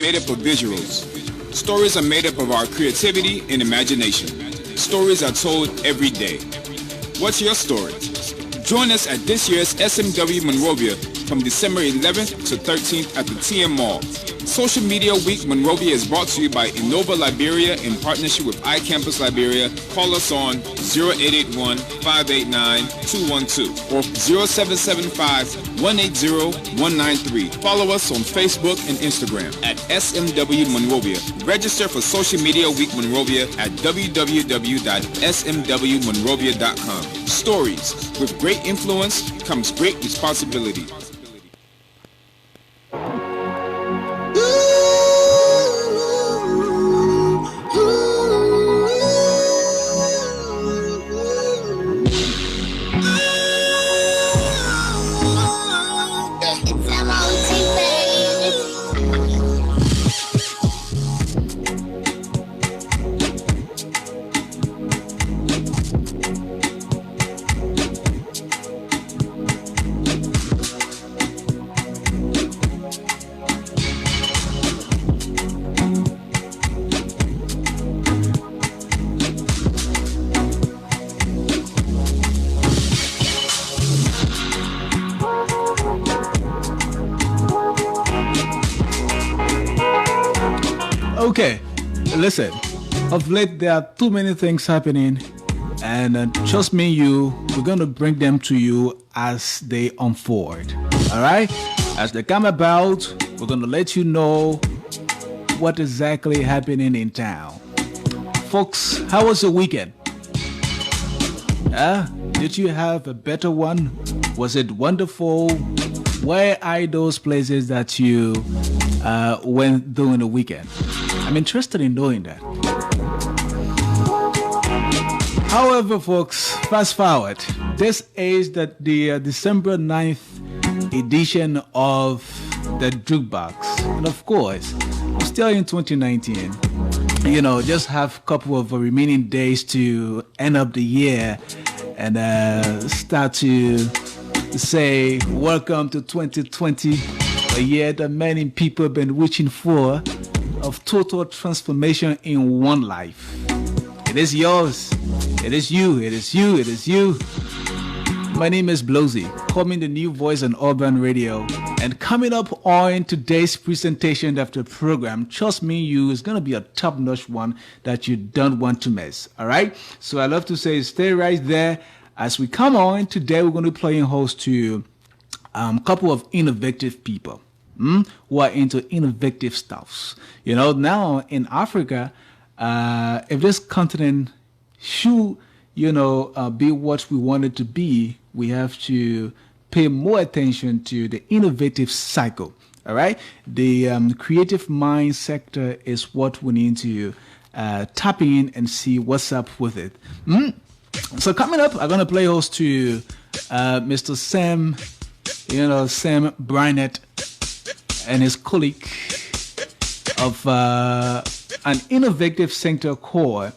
made up of visuals. Stories are made up of our creativity and imagination. Stories are told every day. What's your story? Join us at this year's SMW Monrovia from December 11th to 13th at the TM Mall. Social Media Week Monrovia is brought to you by Innova Liberia in partnership with iCampus Liberia. Call us on 0881-589-212 or 0775-180-193. Follow us on Facebook and Instagram at SMW Monrovia. Register for Social Media Week Monrovia at www.smwmonrovia.com. Stories. With great influence comes great responsibility. Okay, listen, of late there are too many things happening, and trust me, we're going to bring them to you as they unfold. All right? As they come about, we're going to let you know what exactly happening in town. Folks, how was your weekend? Did you have a better one? Was it wonderful? Where are those places that you went during the weekend? I'm interested in knowing that. However, folks, fast forward. This is the December 9th edition of the Jukebox. And of course, we're still in 2019. Just have a couple of remaining days to end up the year and start to say welcome to 2020, a year that many people have been wishing for, of total transformation in one life. It is yours. It is you. It is you. It is you. My name is Blosey, coming the new voice on Urban Radio. And coming up on today's presentation of the program, trust me, is going to be a top-notch one that you don't want to miss. All right? So I love to say stay right there. As we come on, today we're going to be playing host to a couple of innovative people. Who are into innovative stuffs. Now in Africa, if this continent should, be what we want it to be, we have to pay more attention to the innovative cycle. All right? The creative mind sector is what we need to tap in and see what's up with it. So coming up, I'm going to play host to Mr. Sam Brynett, and his colleague of an innovative center called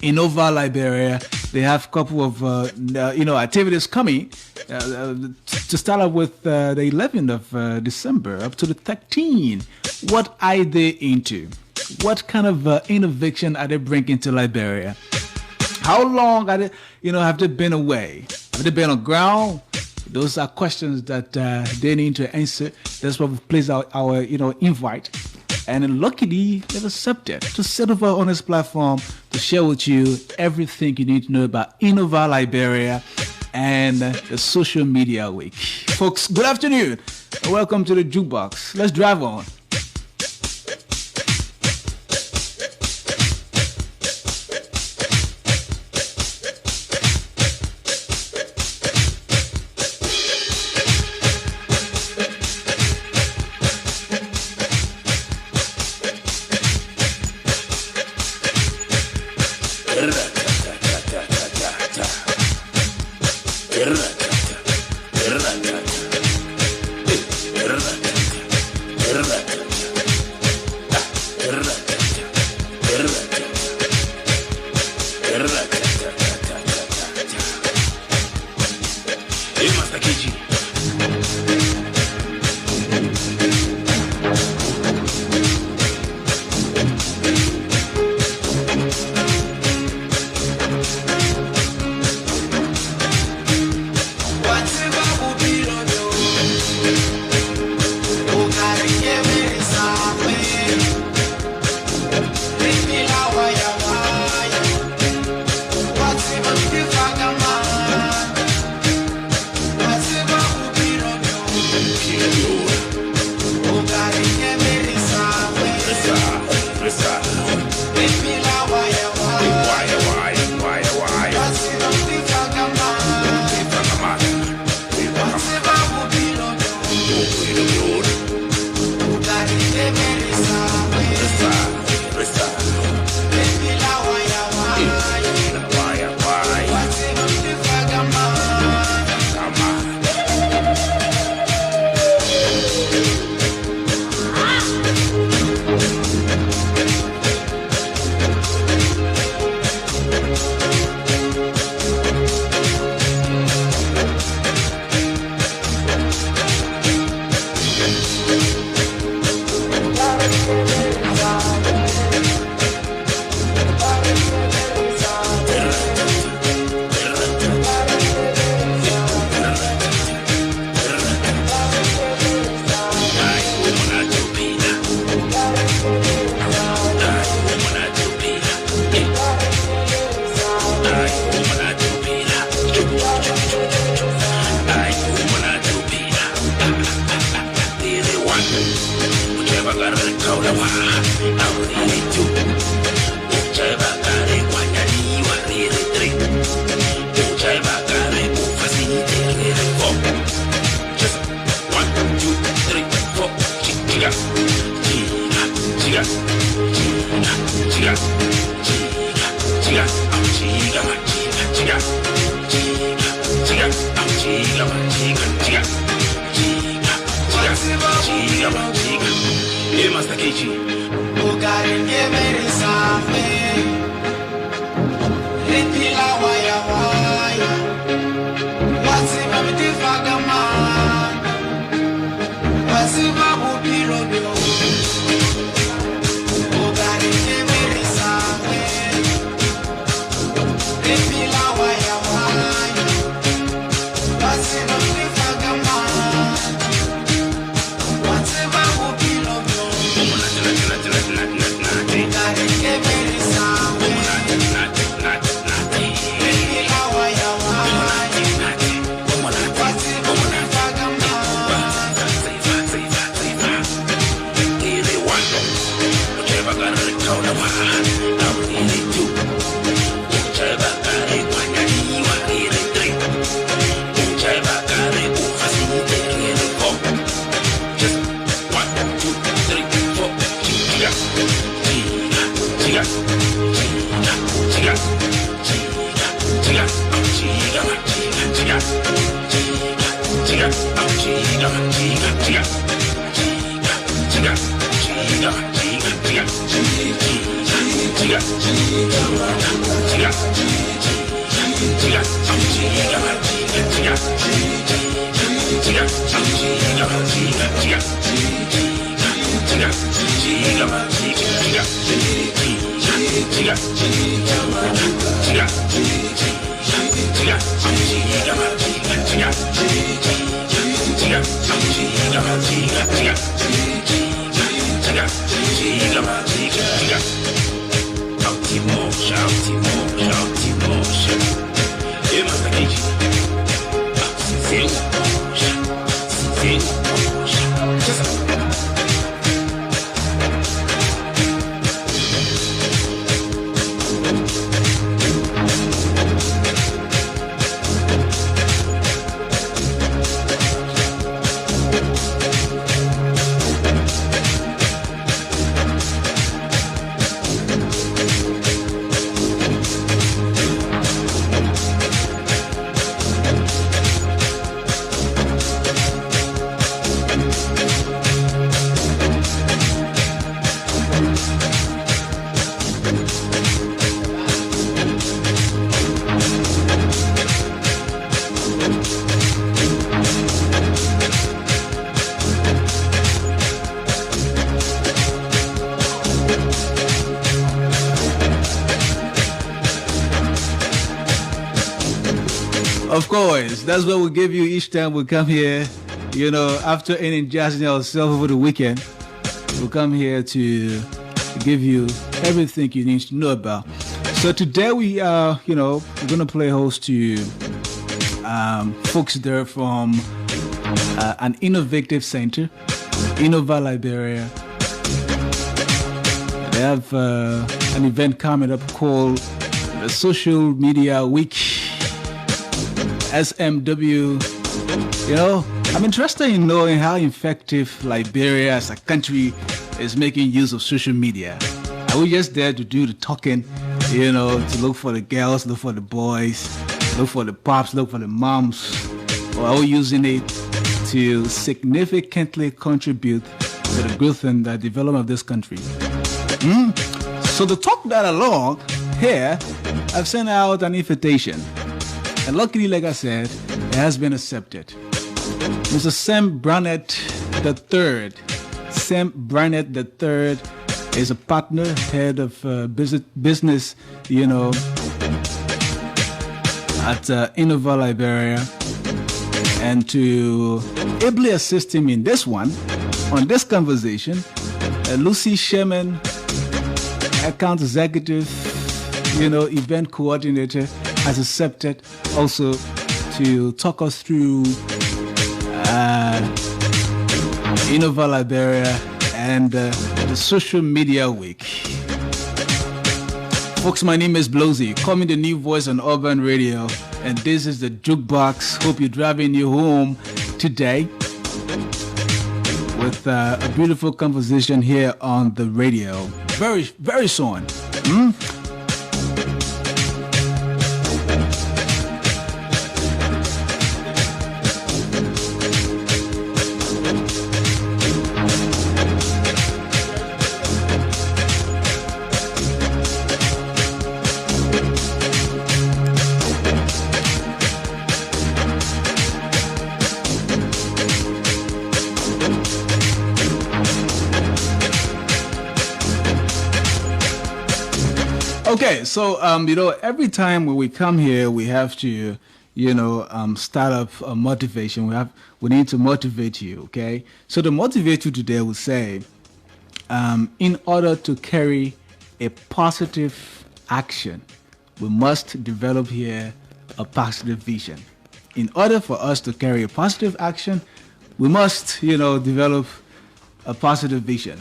Innova Liberia. They have a couple of activities coming to start off with the 11th of December up to the 13th. What are they into? What kind of innovation are they bringing to Liberia? How long are they, have they been away? Have they been on ground? Those are questions that they need to answer. That's why we place our invite. And luckily, they've accepted to sit over on this platform to share with you everything you need to know about Innova Liberia and the Social Media Week. Folks, good afternoon. And welcome to the Jukebox. Let's drive on. Of course, that's what we give you each time we come here. You know, after energizing ourselves over the weekend, we'll come here to give you everything you need to know about. So today we are, we're going to play host to folks there from an innovative center, Innova Liberia. They have an event coming up called the Social Media Week, SMW. I'm interested in knowing how effective Liberia as a country is making use of social media. Are we just there to do the talking, to look for the girls, look for the boys, look for the pops, look for the moms? Or are we using it to significantly contribute to the growth and the development of this country? So to talk that along, here, I've sent out an invitation. And luckily, like I said, it has been accepted. Mr. Sam Barnett III. Sam Barnett III is a partner, head of business, at Innova Liberia. And to ably assist him in this one, on this conversation, Lucy Sherman, account executive, event coordinator, has accepted also to talk us through Innova Liberia and the social media week. Folks, my name is Blozy. Call me the new voice on Urban Radio, and this is the Jukebox. Hope you're driving you home today with a beautiful conversation here on the radio. Very, very soon. Okay, so every time when we come here, we have to, start up a motivation. We need to motivate you. Okay, so to motivate you today, we say, in order to carry a positive action, we must develop here a positive vision. In order for us to carry a positive action, we must, develop a positive vision.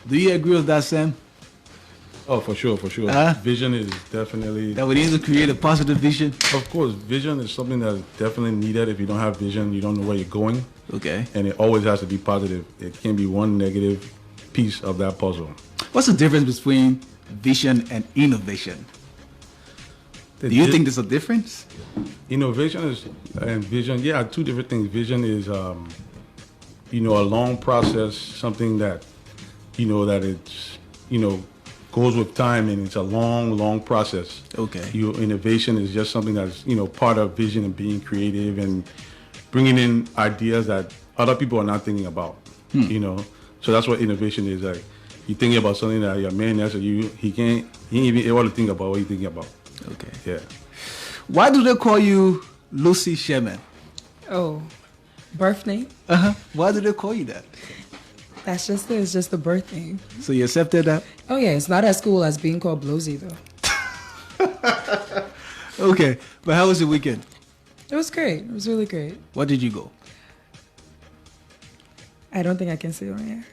Do you agree with that, Sam? Oh, for sure. Vision is definitely... That we need to create a positive vision? Of course, vision is something that's definitely needed. If you don't have vision, you don't know where you're going. Okay. And it always has to be positive. It can't be one negative piece of that puzzle. What's the difference between vision and innovation? Do you think there's a difference? Innovation and vision, two different things. Vision is, a long process, something that, that it's, goes with time, and it's a long process. Okay. Innovation is just something that's, part of vision and being creative and bringing in ideas that other people are not thinking about, So that's what innovation is. Like, you're thinking about something that your man next to you, he ain't even able to think about what you're thinking about. Okay. Yeah. Why do they call you Lucy Sherman? Oh, birth name? Why do they call you that? That's just it. It's just the birth name. So you accepted that? Oh, yeah. It's not as cool as being called Blozy, though. Okay. But how was your weekend? It was great. It was really great. Where did you go? I don't think I can say on air.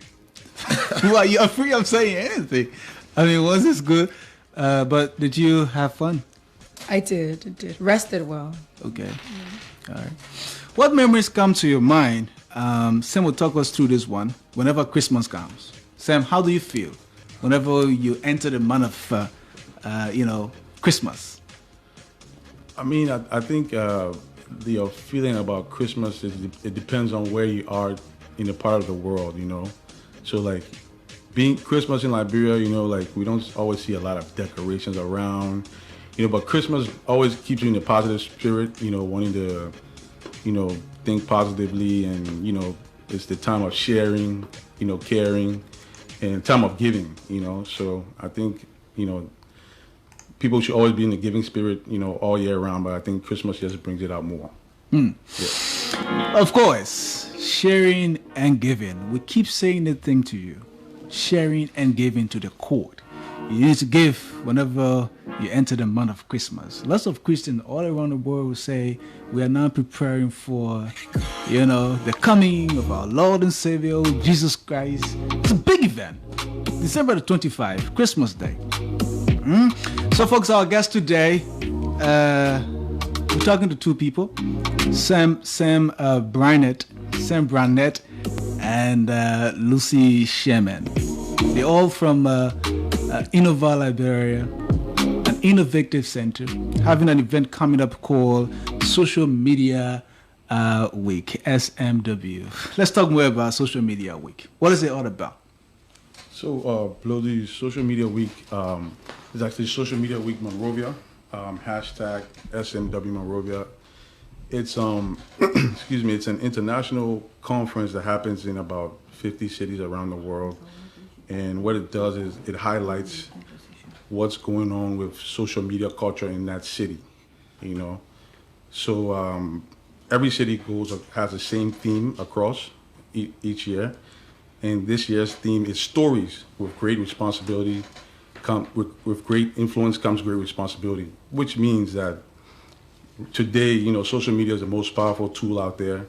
Well, you're free of saying anything. I mean, was this good? But did you have fun? I did. Rested well. Okay. Yeah. All right. What memories come to your mind? Sam will talk us through this one. Whenever Christmas comes, Sam, how do you feel whenever you enter the month of, Christmas? I mean, I think the feeling about Christmas it depends on where you are in the part of the world, So like being Christmas in Liberia, we don't always see a lot of decorations around, but Christmas always keeps you in a positive spirit, wanting to, think positively, and it's the time of sharing, caring, and time of giving, So I think people should always be in the giving spirit, all year round. But I think Christmas just brings it out more. Yeah. Of course, sharing and giving. We keep saying the thing to you: sharing and giving to the court. You need to give whenever you enter the month of Christmas. Lots of Christians all around the world will say we are now preparing for, the coming of our Lord and Savior, Jesus Christ. It's a big event. December the 25th, Christmas Day. So, folks, our guest today, we're talking to two people, Sam Brannett, and Lucy Sherman. They're all from Innova, Liberia, an innovative center, having an event coming up called Social Media Week, SMW. Let's talk more about Social Media Week. What is it all about? So, Bloody Social Media Week is actually Social Media Week Monrovia, hashtag SMW Monrovia. It's it's an international conference that happens in about 50 cities around the world. And what it does is it highlights what's going on with social media culture in that city, So every city has the same theme across each year. And this year's theme is stories with great responsibility. With great influence comes great responsibility, which means that today, social media is the most powerful tool out there.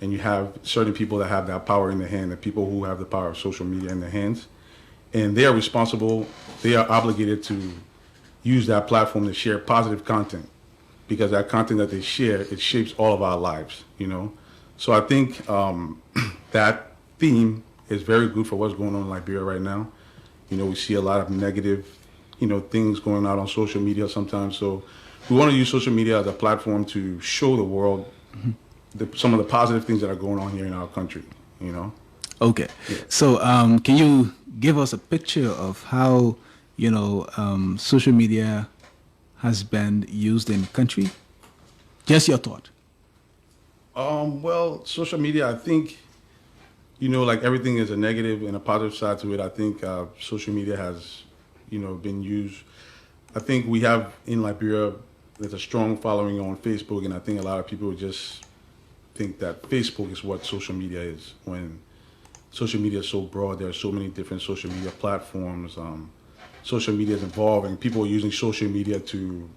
and you have certain people that have that power in their hand, the people who have the power of social media in their hands, and they are responsible. They are obligated to use that platform to share positive content, because that content that they share, it shapes all of our lives, you know. So I think that theme is very good for what's going on in Liberia right now. You know, we see a lot of negative, you know, things going out on social media sometimes. So we want to use social media as a platform to show the world some of the positive things that are going on here in our country, you know. Okay. Yeah. So can you give us a picture of how, you know, social media has been used in the country? Just your thought. Well, social media, I think, you know, like everything is a negative and a positive side to it. I think social media has, you know, been used. I think we have in Liberia, there's a strong following on Facebook, and I think a lot of people just think that Facebook is what social media is, when social media is so broad. There are so many different social media platforms. Social media is evolving. People are using social media to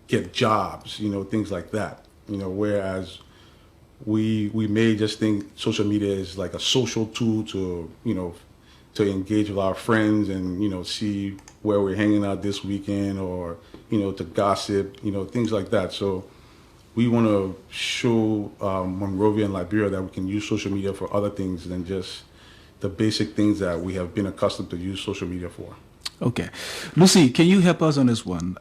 get jobs, you know, things like that. You know, whereas we may just think social media is like a social tool to, you know, to engage with our friends and, you know, see where we're hanging out this weekend, or, you know, to gossip, you know, things like that. So we want to show Monrovia and Liberia that we can use social media for other things than just the basic things that we have been accustomed to use social media for. Okay. Lucy, can you help us on this one?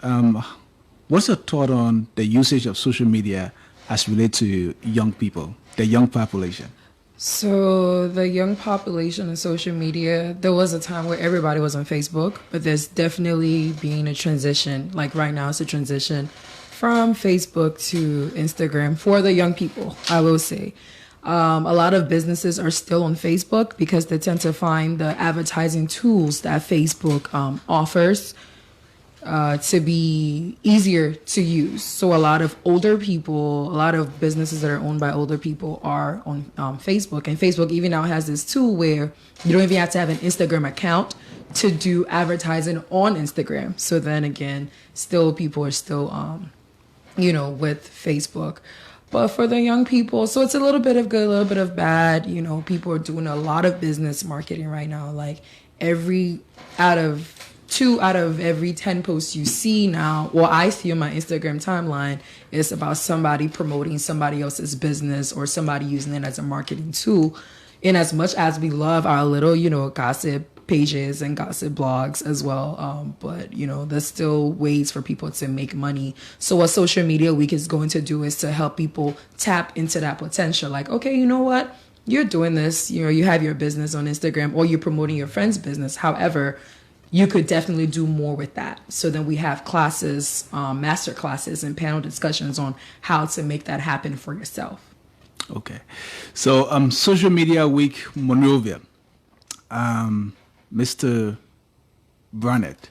What's your thought on the usage of social media as related to young people, the young population? So the young population of social media, there was a time where everybody was on Facebook, but there's definitely been a transition. Like right now, it's a transition from Facebook to Instagram for the young people, I will say. A lot of businesses are still on Facebook because they tend to find the advertising tools that Facebook offers to be easier to use. So a lot of older people, a lot of businesses that are owned by older people are on Facebook. And Facebook even now has this tool where you don't even have to have an Instagram account to do advertising on Instagram. So then again, still people are still, you know, with Facebook. But for the young people, so it's a little bit of good, a little bit of bad. You know, people are doing a lot of business marketing right now. Like two out of every 10 posts you see now, or I see on my Instagram timeline, is about somebody promoting somebody else's business or somebody using it as a marketing tool. In as much as we love our little, you know, gossip pages and gossip blogs as well, but you know, there's still ways for people to make money. So what Social Media Week is going to do is to help people tap into that potential. Like, okay, you know what? You're doing this, you know, you have your business on Instagram, or you're promoting your friend's business. However, you could definitely do more with that. So then we have classes, master classes and panel discussions on how to make that happen for yourself. Okay. So Social Media Week Monrovia. Mr. Barnett,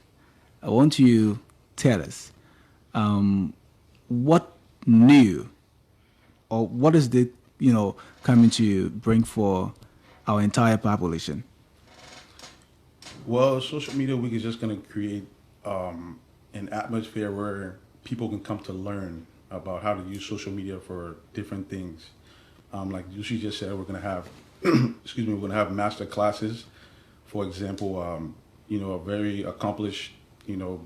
I want you to tell us what new, or what is the, you know, coming to bring for our entire population? Well, Social Media Week is just going to create an atmosphere where people can come to learn about how to use social media for different things. Like Lucy just said, we're going to have, we're going to have master classes. For example, you know, a very accomplished, you know,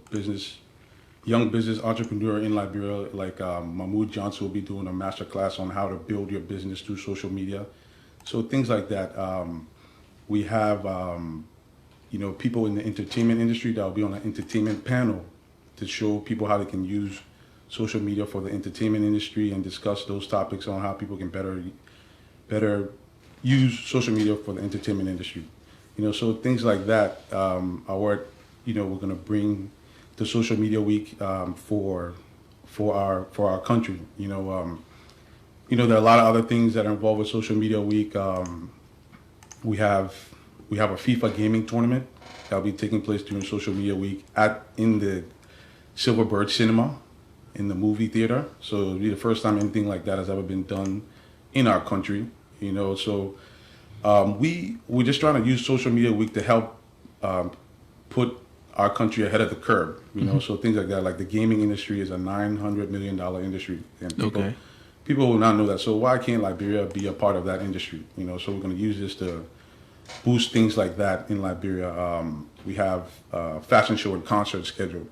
young business entrepreneur in Liberia, like Mahmoud Johnson, will be doing a master class on how to build your business through social media. So things like that. We have, you know, people in the entertainment industry that will be on an entertainment panel to show people how they can use social media for the entertainment industry and discuss those topics on how people can better use social media for the entertainment industry. You know, so things like that are what, you know, we're going to bring to Social Media Week for our country. You know, there are a lot of other things that are involved with Social Media Week. We have a FIFA gaming tournament that will be taking place during Social Media Week in the Silverbird Cinema in the movie theater. So it'll be the first time anything like that has ever been done in our country. You know, so we're just trying to use Social Media Week to help put our country ahead of the curve. You know, so things like that, like the gaming industry is a $900 million industry, and people will not know that. So why can't Liberia be a part of that industry? You know, so we're going to use this to boost things like that in Liberia. We have fashion show and concert scheduled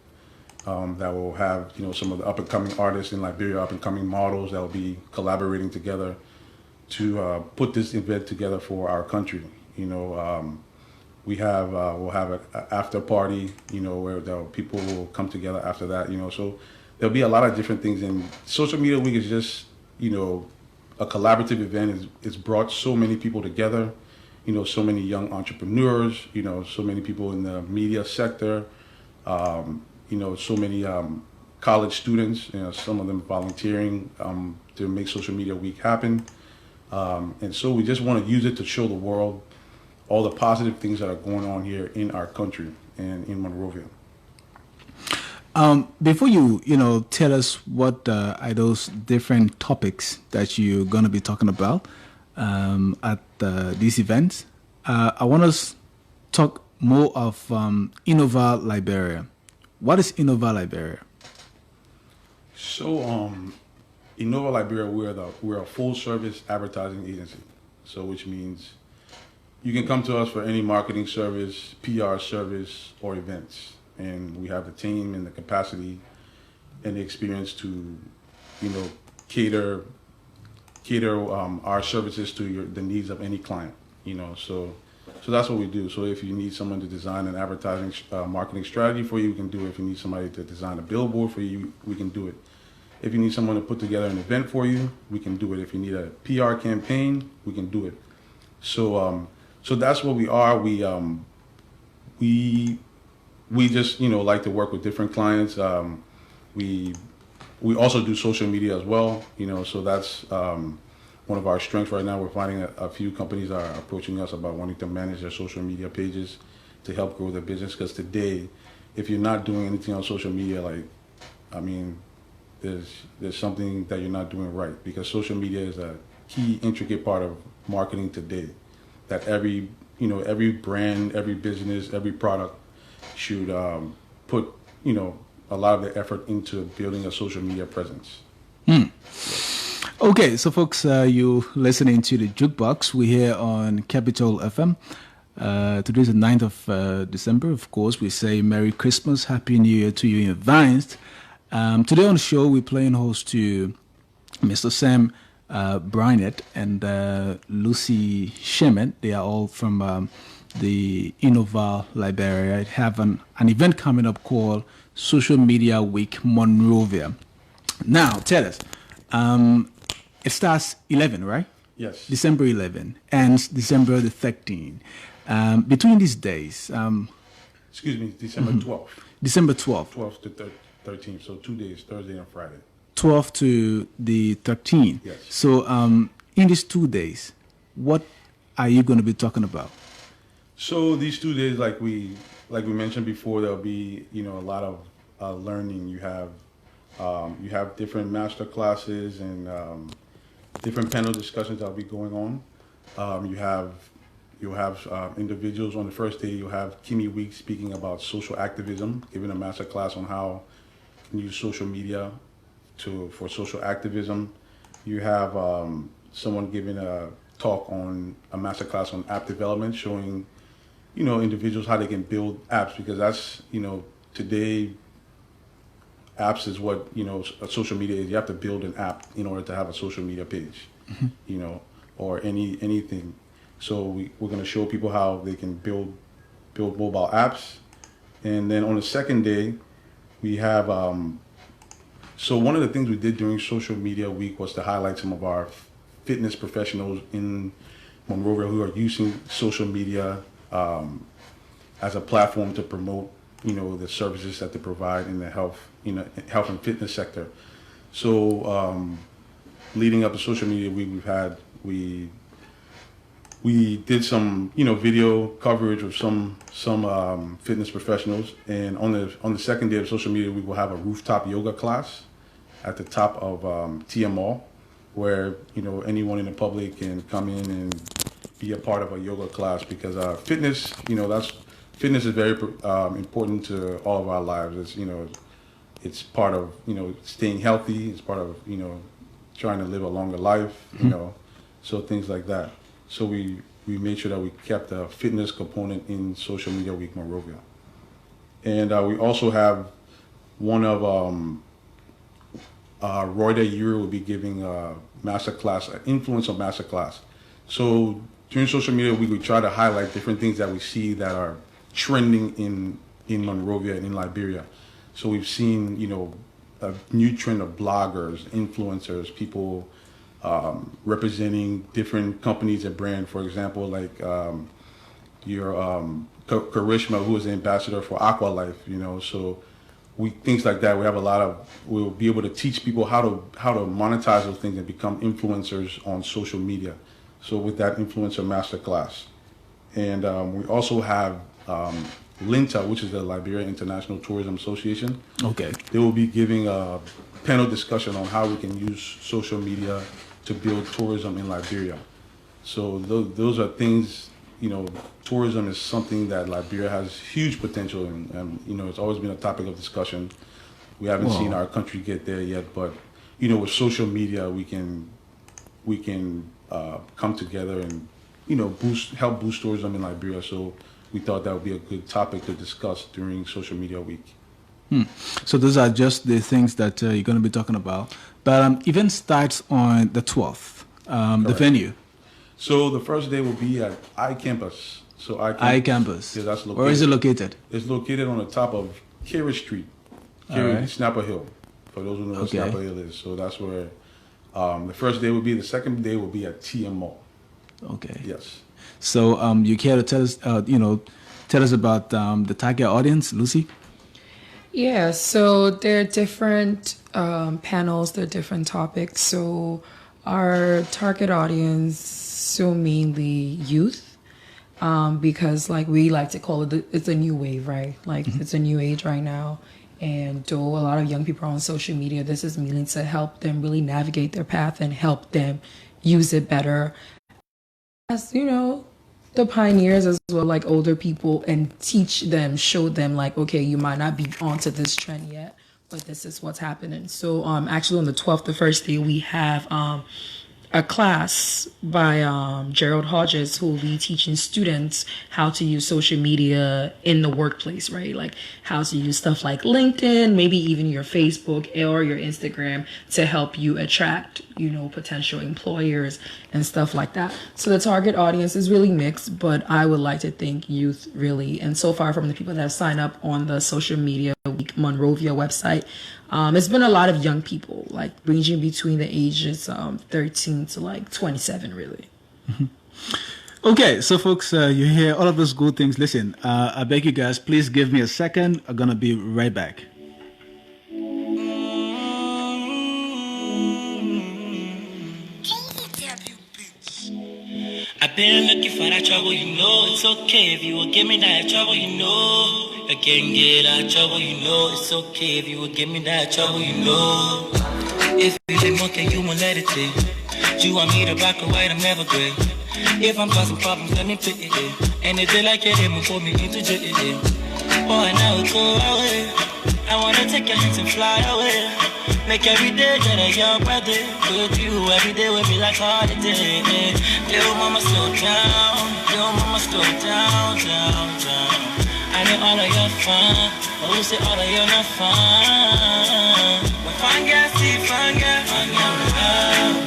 that will have, you know, some of the up and coming artists in Liberia, up and coming models that will be collaborating together to put this event together for our country. You know, we'll have an after party, you know, where people will come together after that. You know, so there'll be a lot of different things. And Social Media Week is just, you know, a collaborative event. It's brought so many people together. You know, so many young entrepreneurs. You know, so many people in the media sector. You know, so many college students. You know, some of them volunteering to make Social Media Week happen. And so we just want to use it to show the world all the positive things that are going on here in our country and in Monrovia. Before you know, tell us what are those different topics that you're going to be talking about at these events, I want us to talk more of Innova Liberia. What is Innova Liberia? So, Innova Liberia, we're a full-service advertising agency. So, which means you can come to us for any marketing service, PR service, or events. And we have the team and the capacity and the experience to, you know, cater our services to the needs of any client. You know, so that's what we do. So if you need someone to design an advertising marketing strategy for you, we can do it. If you need somebody to design a billboard for you, we can do it. If you need someone to put together an event for you, we can do it. If you need a PR campaign, we can do it. So that's what we are. We just, you know, like to work with different clients. We also do social media as well, you know, so that's one of our strengths right now. We're finding a few companies are approaching us about wanting to manage their social media pages to help grow their business. Because today, if you're not doing anything on social media, like, I mean, there's something that you're not doing right, because social media is a key, intricate part of marketing today. That every brand, every business, every product should put, you know, a lot of the effort into building a social media presence. Okay, so folks, you listening to the Jukebox. We're here on Capital FM. Today's the 9th of December. Of course, we say Merry Christmas, Happy New Year to you in advance. Today on the show, we're playing host to Mr. Sam Brynett and Lucy Shemin. They are all from the Innova Liberia. They have an event coming up called Social Media Week Monrovia. Now, tell us, it starts 11, right? Yes. December 11 and December the 13th. Between these days, Excuse me, December 12th. December 12th. 12th to 13th, so 2 days, Thursday and Friday. 12th to the 13th. Yes. So in these 2 days, what are you going to be talking about? So these 2 days, like we mentioned before, there'll be, you know, a lot of learning. You have different master classes and different panel discussions that'll be going on. You'll have individuals on the first day. You'll have Kimmy Week speaking about social activism, giving a master class on how you can use social media for social activism. You have someone giving a talk on a master class on app development, showing, you know, individuals how they can build apps, because that's, you know, today apps is what, you know, social media is. You have to build an app in order to have a social media page, you know, or anything. So we're going to show people how they can build mobile apps. And then on the second day, we have, so one of the things we did during Social Media Week was to highlight some of our fitness professionals in Monrovia who are using social media as a platform to promote, you know, the services that they provide in the health and fitness sector. So leading up to Social Media Week, we did some, you know, video coverage of some fitness professionals, and on the second day of Social Media Week, we'll have a rooftop yoga class at the top of TMO, where, you know, anyone in the public can come in and be a part of a yoga class, because fitness, you know, fitness is very important to all of our lives. It's, you know, it's part of, you know, staying healthy. It's part of, you know, trying to live a longer life, you know, so things like that. So we made sure that we kept a fitness component in Social Media Week Monrovia. And we also have one of Royda Euro will be giving a master class, an influencer master class. So during Social Media Week, we try to highlight different things that we see that are trending in Monrovia and in Liberia. So we've seen, you know, a new trend of bloggers, influencers, people representing different companies and brands. For example, like your Karishma, who is the ambassador for Aqualife, you know. So things like that. We have a lot of. We'll be able to teach people how to monetize those things and become influencers on social media. So with that influencer masterclass, and we also have LINTA, which is the Liberia International Tourism Association. Okay. They will be giving a panel discussion on how we can use social media to build tourism in Liberia. So those are things, you know, tourism is something that Liberia has huge potential in, and, you know, it's always been a topic of discussion. We haven't seen our country get there yet, but, you know, with social media, we can come together and, you know, help boost tourism in Liberia. So we thought that would be a good topic to discuss during Social Media Week. So those are just the things that you're going to be talking about. But event starts on the 12th, the venue. So the first day will be at iCampus. So iCampus. Yeah, that's located. Where is it located? It's located on the top of Kerry Street, Snapper Hill, for those who know what Snapper Hill is. So that's where the first day will be. The second day will be at TMO. Okay. Yes. So you care to tell us, tell us about the target audience, Lucy? Yeah, so there are different panels, there are different topics. So our target audience, so mainly youth, because like we like to call it, it's a new wave, right? Like it's a new age right now. And though a lot of young people are on social media, this is meaning to help them really navigate their path and help them use it better. As you know, the pioneers as well, like older people, and teach them, show them like, okay, you might not be onto this trend yet, but this is what's happening. So actually on the 12th, the first day, we have a class by Gerald Hodges, who will be teaching students how to use social media in the workplace, right? Like how to use stuff like LinkedIn, maybe even your Facebook or your Instagram to help you attract, you know, potential employers and stuff like that. So the target audience is really mixed, but I would like to think youth really. And so far from the people that have signed up on the Social Media Week Monrovia website, it's been a lot of young people, like ranging between the ages 13 to like 27, really. Okay, so folks, you hear all of those good things. Listen, I beg you guys, please give me a second. I'm going to be right back. I've been looking for that trouble, you know. It's okay if you will give me that trouble, you know. I can't get out trouble, you know. It's okay if you will give me that trouble, you know. If you let monkey, you won't let it take. You want me to rock or white, I'm never great. If I'm causing problems, let me put it in. And if they like it, they will pull me into jail. Boy, now it's go away. I wanna take your hands and fly away. Make every day that a young brother with you. Every day will be like holiday. Little mama slow down. Little mama slow down, down, down. I know all of your fun, but who say all of you not fun? When fun girl see fun girl, fun girl we have,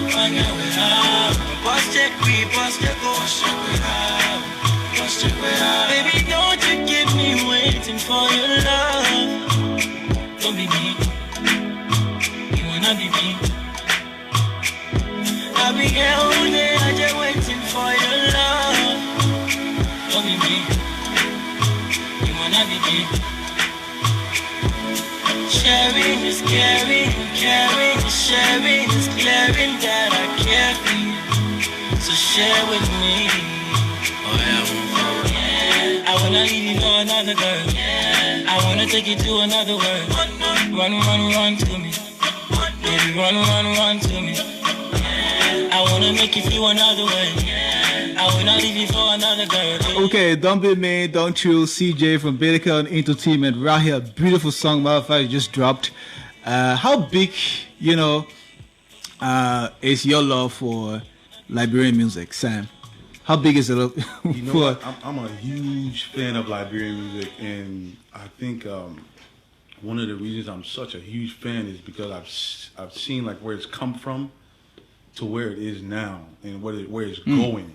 fun girl we have. Boss check we, boss check go, check we have, boss check we have. Baby, don't you keep me waiting for your love. Don't be me. I'll be me. I'll be here all day, I'm just waiting for your love. Don't be me. You wanna be me. Sharing is caring, caring is sharing is clearing that I care for you. So share with me. Oh yeah, I wanna leave you for another girl. Yeah. I wanna take you to another world. Run, run, run to me. Baby, run, run, run to me. I wanna make you feel another way. I will not leave you for another girl. Okay, Don't Be Me, Don't You, CJ from Bailica and Entertainment. Right here, beautiful song, motherfucker, just dropped. How big, you know, is your love for Liberian music, Sam? How big is the love You know for? what? I'm a huge fan of Liberian music, and I think one of the reasons I'm such a huge fan is because I've seen like where it's come from to where it is now, and where it's going.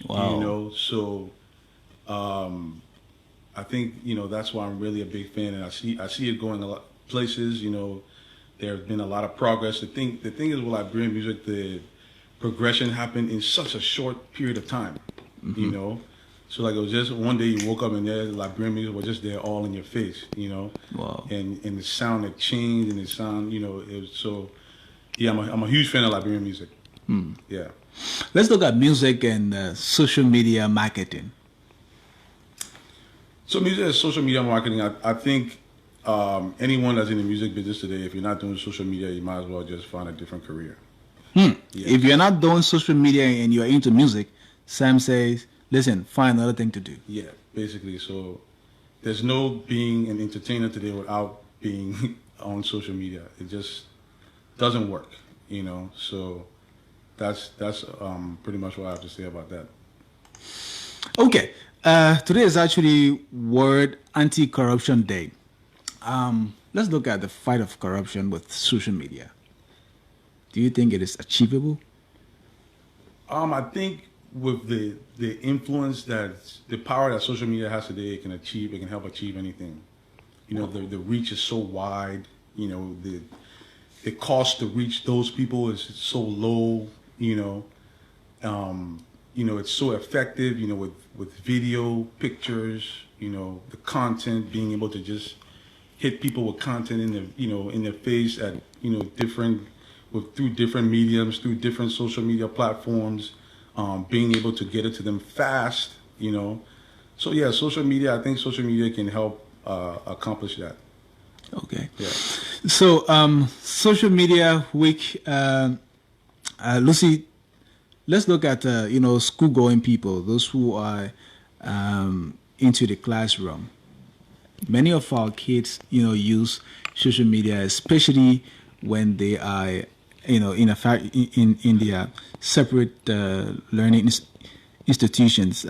Wow. You know, so I think that's why I'm really a big fan, and I see it going a lot places. You know, there's been a lot of progress. The thing is with Liberian music, the progression happened in such a short period of time. You know, so like it was just one day you woke up and there Liberian music was just there all in your face. You know, Wow. and the sound had changed, and the sound, it was so. Yeah, I'm a huge fan of Liberian music. Yeah. Let's look at music and social media marketing. So music is social media marketing. I think anyone that's in the music business today, if you're not doing social media, you might as well just find a different career. Yeah. If you're not doing social media and you're into music, Sam says, listen, find another thing to do. Yeah, basically. So there's no being an entertainer today without being on social media. It just doesn't work, So that's pretty much what I have to say about that. Okay. Today is actually World Anti-Corruption Day. Let's look at the fight of corruption with social media. Do you think it is achievable? I think with the influence the power that social media has today, it can help achieve anything. The reach is so wide. The cost to reach those people is so low. It's so effective. With video, pictures. The content, being able to just hit people with content in their face at through different mediums, through different social media platforms, being able to get it to them fast, So yeah, social media, I think social media can help accomplish that. Okay. Yeah. So, social media week, Lucy, let's look at, school-going people, those who are into the classroom. Many of our kids, use social media, especially when they are, in their separate learning institutions.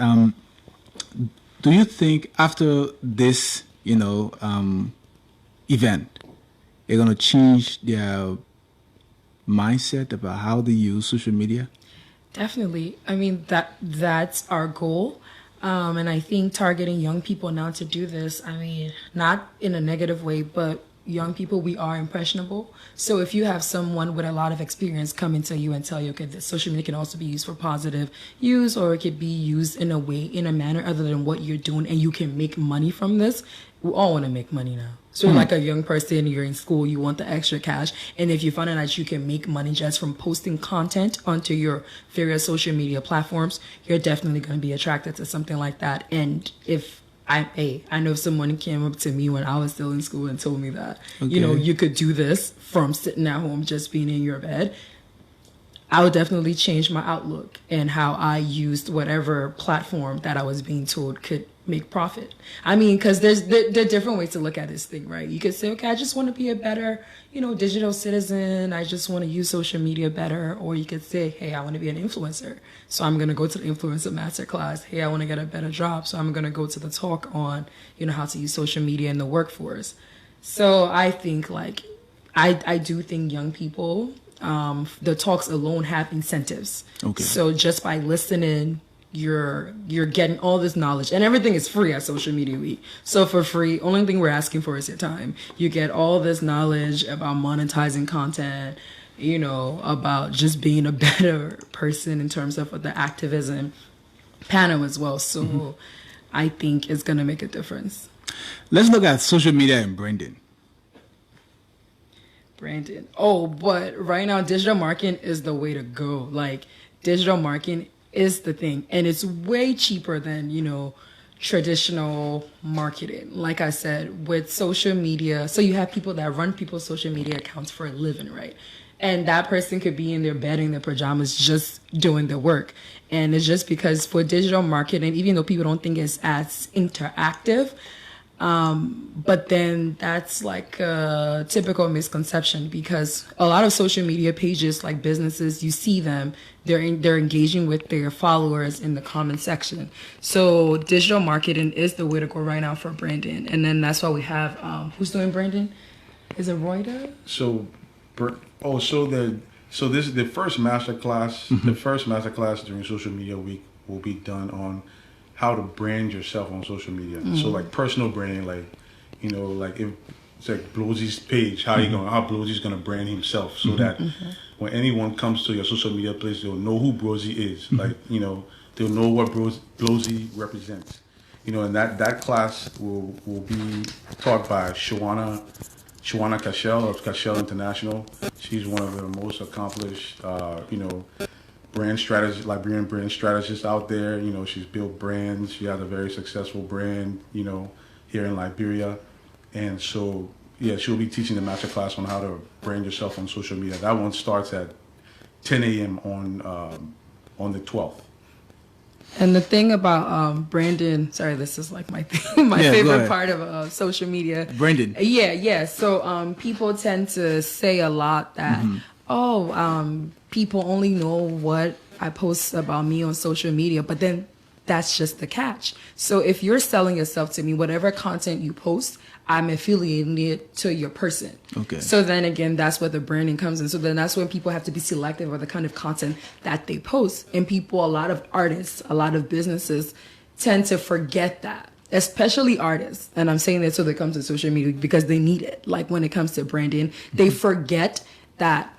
Do you think after this, event, they're going to change their mindset about how they use social media? Definitely. I mean, that's our goal. And I think targeting young people now to do this, I mean, not in a negative way, but young people, we are impressionable. So if you have someone with a lot of experience come into you and tell you, okay, this social media can also be used for positive use, or it could be used in a manner other than what you're doing, and you can make money from this. We all want to make money now. So like a young person, you're in school, you want the extra cash. And if you find out that you can make money just from posting content onto your various social media platforms, you're definitely going to be attracted to something like that. And if I know if someone came up to me when I was still in school and told me that, you could do this from sitting at home, just being in your bed, I would definitely change my outlook and how I used whatever platform that I was being told could make profit. I mean, because there are different ways to look at this thing, right? You could say, okay, I just want to be a better, digital citizen. I just want to use social media better. Or you could say, hey, I want to be an influencer, so I'm going to go to the influencer masterclass. Hey, I want to get a better job, so I'm going to go to the talk on, how to use social media in the workforce. So I think I do think young people, the talks alone have incentives. Okay. So just by listening, you're getting all this knowledge, and everything is free at Social Media Week. So for free, only thing we're asking for is your time. You get all this knowledge about monetizing content, about just being a better person in terms of the activism panel as well. So I think it's going to make a difference. Let's look at social media and branding. Brandon. Oh, but right now, digital marketing is the way to go. Digital marketing is the thing. And it's way cheaper than, traditional marketing. Like I said, with social media, so you have people that run people's social media accounts for a living, right? And that person could be in their bed in their pajamas just doing their work. And it's just because for digital marketing, even though people don't think it's as interactive, But then that's like a typical misconception, because a lot of social media pages, like businesses, you see them, they're engaging with their followers in the comment section. So digital marketing is the way to go right now for branding. And then that's why we have, who's doing branding? Is it Royda? So this is the first masterclass. The first masterclass during Social Media Week will be done on how to brand yourself on social media. So like personal branding, like, you know, like if it's like Blosey's page, how Blosey's gonna brand himself, so that when anyone comes to your social media place, they'll know who Blosey is. Like, you know, they'll know what Blosey represents. You know, and that class will be taught by Shawana Cashel of Cashel International. She's one of the most accomplished, Liberian brand strategist out there. You know, she's built brands. She has a very successful brand, you know, here in Liberia. And so, yeah, she'll be teaching the masterclass on how to brand yourself on social media. That one starts at 10 a.m. on the 12th. And the thing about branding, sorry, this is like my favorite part of social media. Branding. Yeah. So people tend to say a lot that, people only know what I post about me on social media, but then that's just the catch. So if you're selling yourself to me, whatever content you post, I'm affiliating it to your person. Okay. So then again, that's where the branding comes in. So then that's when people have to be selective of the kind of content that they post. And people, a lot of artists, a lot of businesses tend to forget that, especially artists. And I'm saying that so they come to social media because they need it. Like when it comes to branding, they forget that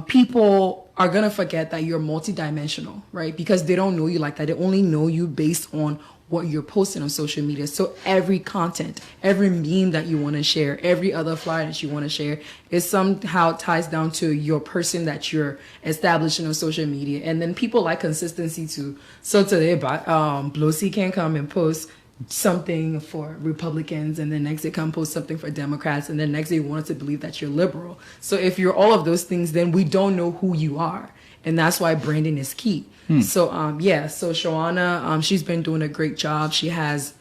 people are going to forget that you're multidimensional, right? Because they don't know you like that. They only know you based on what you're posting on social media. So every content, every meme that you want to share, every other flyer that you want to share is somehow ties down to your person that you're establishing on social media. And then people like consistency too. So today, Blosey can come and post something for Republicans, and then next they come post something for Democrats, and then next they want us to believe that you're liberal. So if you're all of those things, then we don't know who you are. And that's why branding is key. So so Shawana, she's been doing a great job. She has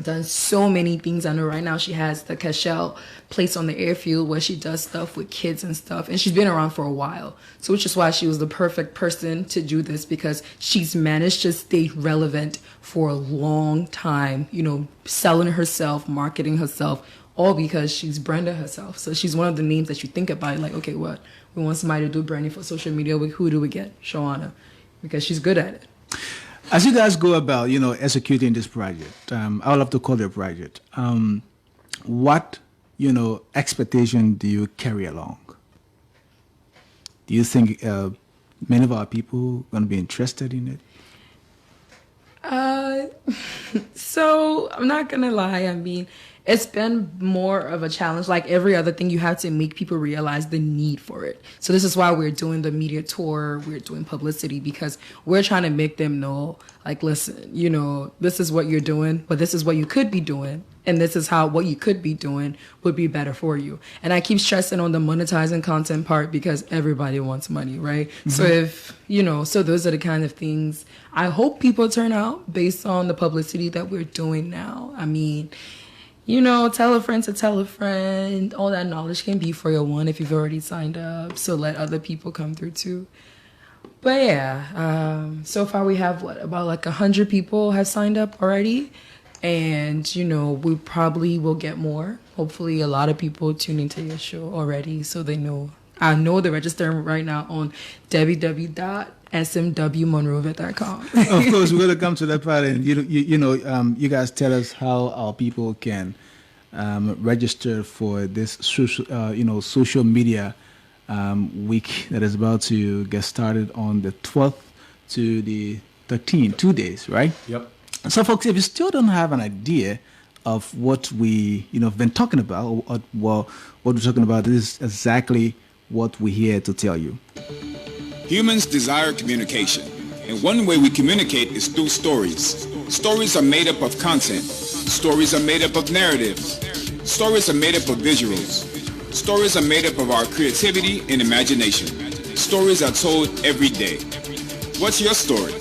done so many things. I know right now she has the Cashel place on the airfield where she does stuff with kids and stuff. And she's been around for a while. So which is why she was the perfect person to do this, because she's managed to stay relevant for a long time, you know, selling herself, marketing herself, all because she's branded herself. So she's one of the names that you think about, like, okay, what? We want somebody to do branding for social media. Who do we get? Shawana, because she's good at it. As you guys go about, you know, executing this project, I would love to call it a project. What, you know, expectation do you carry along? Do you think many of our people are going to be interested in it? So I'm not going to lie. I mean, it's been more of a challenge. Like every other thing, you have to make people realize the need for it. So this is why we're doing the media tour. We're doing publicity, because we're trying to make them know, like, listen, you know, this is what you're doing, but this is what you could be doing. And this is how what you could be doing would be better for you. And I keep stressing on the monetizing content part, because everybody wants money, right? So if, you know, so those are the kind of things I hope people turn out based on the publicity that we're doing now. I mean, you know, tell a friend to tell a friend. All that knowledge can be for your one if you've already signed up. So let other people come through too. But yeah, so far we have about like 100 people have signed up already. And, you know, we probably will get more. Hopefully a lot of people tune into your show already, so they know. I know they're registering right now on www.smwmonrovia.com. Of course, we're going to come to that part. And, you guys tell us how our people can register for this social media week that is about to get started on the 12th to the 13th, 2 days, right? Yep. So, folks, if you still don't have an idea of what we, have been talking about, or what we're talking about, this is exactly what we're here to tell you. Humans desire communication, and one way we communicate is through stories. Stories are made up of content. Stories are made up of narratives. Stories are made up of visuals. Stories are made up of our creativity and imagination. Stories are told every day. What's your story?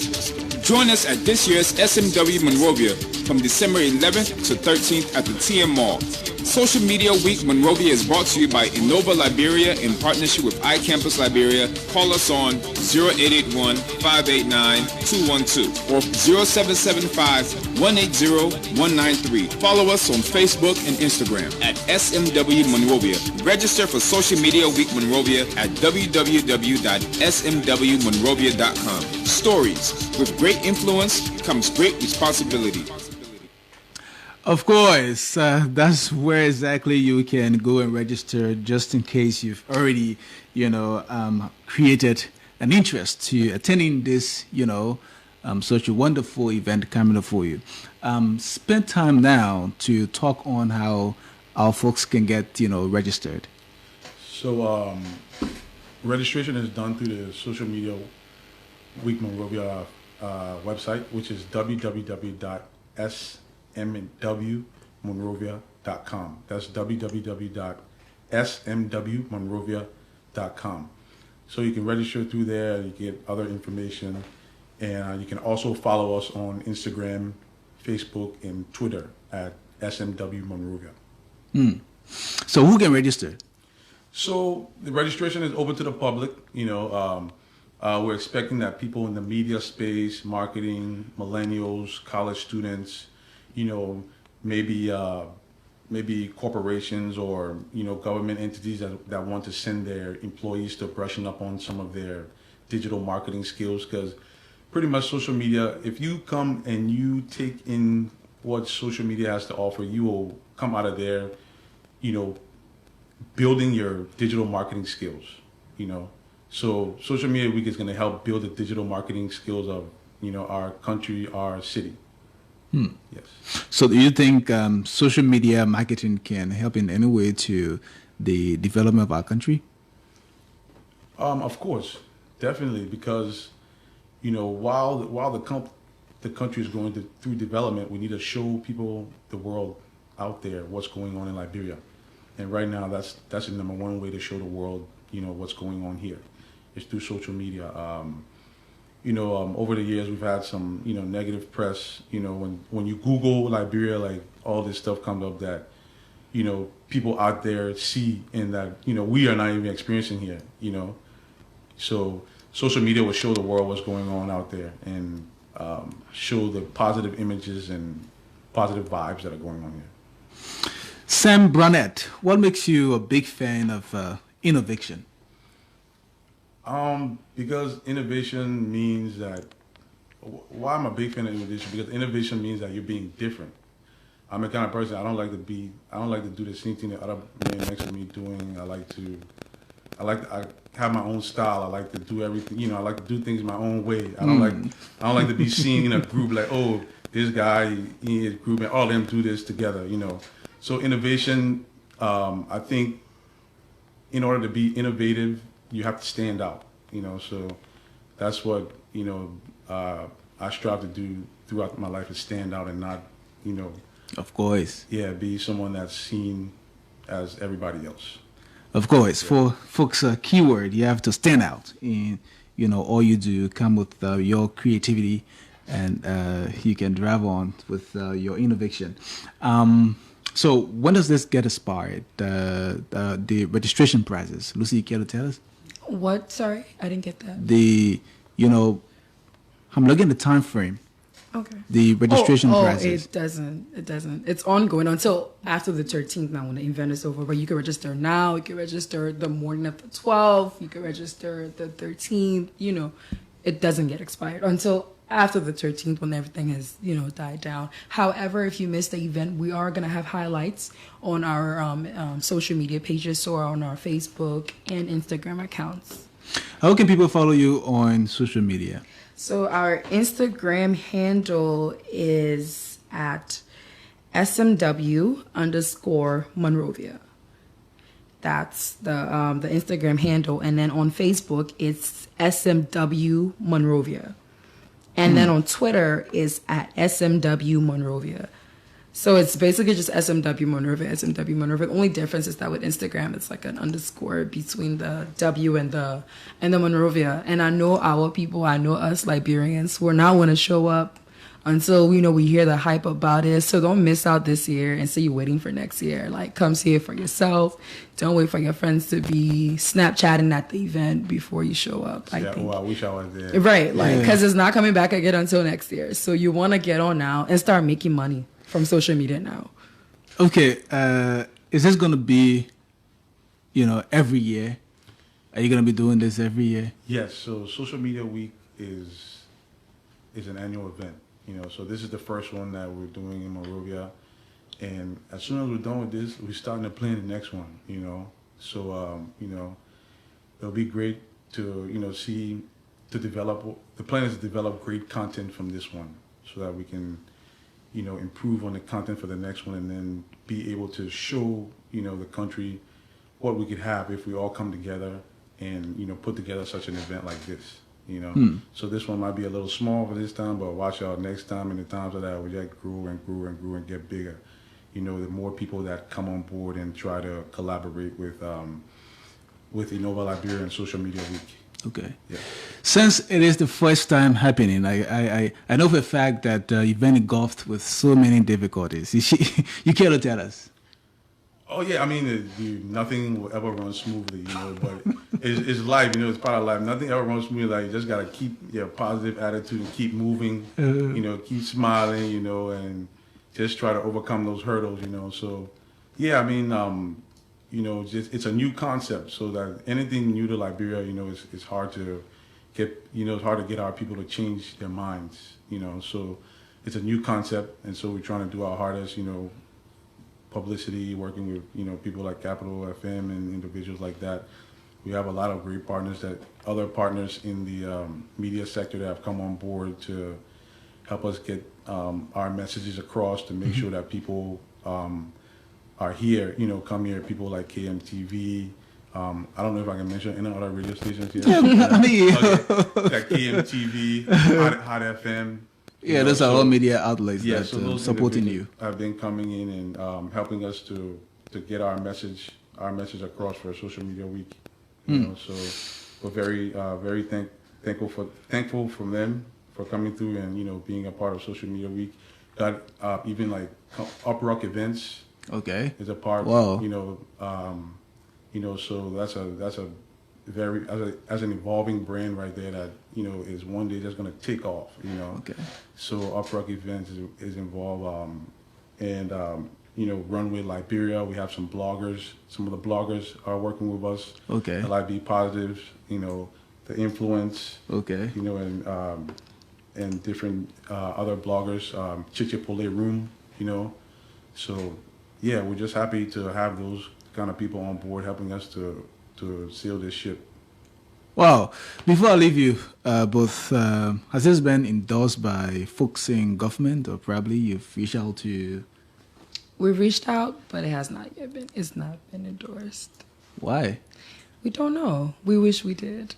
Join us at this year's SMW Monrovia from December 11th to 13th at the TM Mall. Social Media Week Monrovia is brought to you by Innova Liberia in partnership with iCampus Liberia. Call us on 0881-589-212 or 0775-180-193. Follow us on Facebook and Instagram at SMW Monrovia. Register for Social Media Week Monrovia at www.smwmonrovia.com. Stories. With great influence comes great responsibility. Of course, that's where exactly you can go and register, just in case you've already, created an interest to attending this, such a wonderful event coming up for you. Spend time now to talk on how our folks can get, registered. So registration is done through the Social Media Week Monrovia website, which is www.smwmonrovia.com. That's www.smwmonrovia.com. So you can register through there, you get other information, and you can also follow us on Instagram, Facebook, and Twitter at SMW Monrovia. So who can register? So the registration is open to the public. We're expecting that people in the media space, marketing, millennials, college students, maybe corporations or, government entities that want to send their employees to brushing up on some of their digital marketing skills. Because pretty much social media, if you come and you take in what social media has to offer, you will come out of there, building your digital marketing skills, So Social Media Week is going to help build the digital marketing skills of, our country, our city. Yes. So do you think social media marketing can help in any way to the development of our country? Of course, definitely, because, while the country is going through development, we need to show people, the world out there, what's going on in Liberia. And right now, that's the number one way to show the world, what's going on here. It's through social media. Over the years, we've had some, negative press. When you Google Liberia, like all this stuff comes up that, people out there see and that, we are not even experiencing here, So social media will show the world what's going on out there and show the positive images and positive vibes that are going on here. Sam Brunette, what makes you a big fan of innovation? Because innovation means that, why I'm a big fan of innovation, because innovation means that you're being different. I'm the kind of person, I don't like to do the same thing that other men next to me doing. I have my own style. I like to do everything, I like to do things my own way. I don't like to be seen in a group like, oh, this guy in his group and all of them do this together, So innovation, I think in order to be innovative, you have to stand out, so that's what, I strive to do throughout my life, is stand out and not, Of course. Yeah, be someone that's seen as everybody else. Of course. Yeah. For folks, keyword, you have to stand out in, all you do, come with your creativity, and you can drive on with your innovation. So when does this get expired? The registration prices. Lucy, you care to tell us? What? Sorry, I didn't get that. I'm looking at the time frame. Okay. The registration prices. It doesn't. It's ongoing until after the 13th now when the event is over. But you can register now. You can register the morning of the 12th. You can register the 13th. It doesn't get expired until after the 13th when everything has, died down. However, if you missed the event, we are going to have highlights on our social media pages, so on our Facebook and Instagram accounts. How can people follow you on social media? So our Instagram handle is at SMW_Monrovia. That's the Instagram handle. And then on Facebook, it's SMW Monrovia. And then on Twitter is at SMW Monrovia. So it's basically just SMW Monrovia, SMW Monrovia. The only difference is that with Instagram, it's like an underscore between the W and the Monrovia. And I know our people, I know us Liberians, we're not want to show up until we hear the hype about it. So don't miss out this year and say you're waiting for next year. Like, come see it for yourself. Don't wait for your friends to be Snapchatting at the event before you show up. I think. Well, I wish I was there. Right, like, because it's not coming back again until next year. So you want to get on now and start making money from social media now. Okay, is this going to be, every year? Are you going to be doing this every year? Yes. So Social Media Week is an annual event. So this is the first one that we're doing in Monrovia, and as soon as we're done with this, we're starting to plan the next one. So it'll be great to develop. The plan is to develop great content from this one, so that we can improve on the content for the next one, and then be able to show the country what we could have if we all come together and put together such an event like this. So this one might be a little small for this time, but watch out next time and the times of that we just grew and get bigger. The more people that come on board and try to collaborate with Innova Liberia and Social Media Week. Okay. Yeah. Since it is the first time happening, I know for a fact that the event engulfed with so many difficulties. You care to tell us? Oh yeah, I mean, nothing will ever run smoothly, but it's life, it's part of life. Nothing ever runs smoothly. Like, you just gotta keep your positive attitude and keep moving, keep smiling, and just try to overcome those hurdles, So, yeah, I mean, it's a new concept, so that anything new to Liberia, it's hard to get, it's hard to get our people to change their minds, So it's a new concept, and so we're trying to do our hardest, publicity, working with people like Capital FM and individuals like that. We have a lot of great partners, other partners in the media sector that have come on board to help us get our messages across, to make sure that people are here, come here. People like KMTV. I don't know if I can mention any other radio stations here. Like KMTV, Hot FM. Yeah, those are all media outlets that supporting you. Have been coming in and helping us to get our message across for Social Media Week. So we're very thankful from them for coming through and being a part of Social Media Week. Got even like Uprock Events. Okay. Is a part. Wow. So that's a very as an evolving brand right there that is one day just going to take off. Okay. So Uprock Events is involved, and Runway Liberia. We have some bloggers. Some of the bloggers are working with us. Okay. The Be Positives. The Influence. Okay. And different other bloggers. Chichipole Room. So yeah, we're just happy to have those kind of people on board helping us to sail this ship. Wow. Before I leave you, both, has this been endorsed by folks in government, or probably you've reached out to? We've reached out, but it has not yet been. It's not been endorsed. Why? We don't know. We wish we did.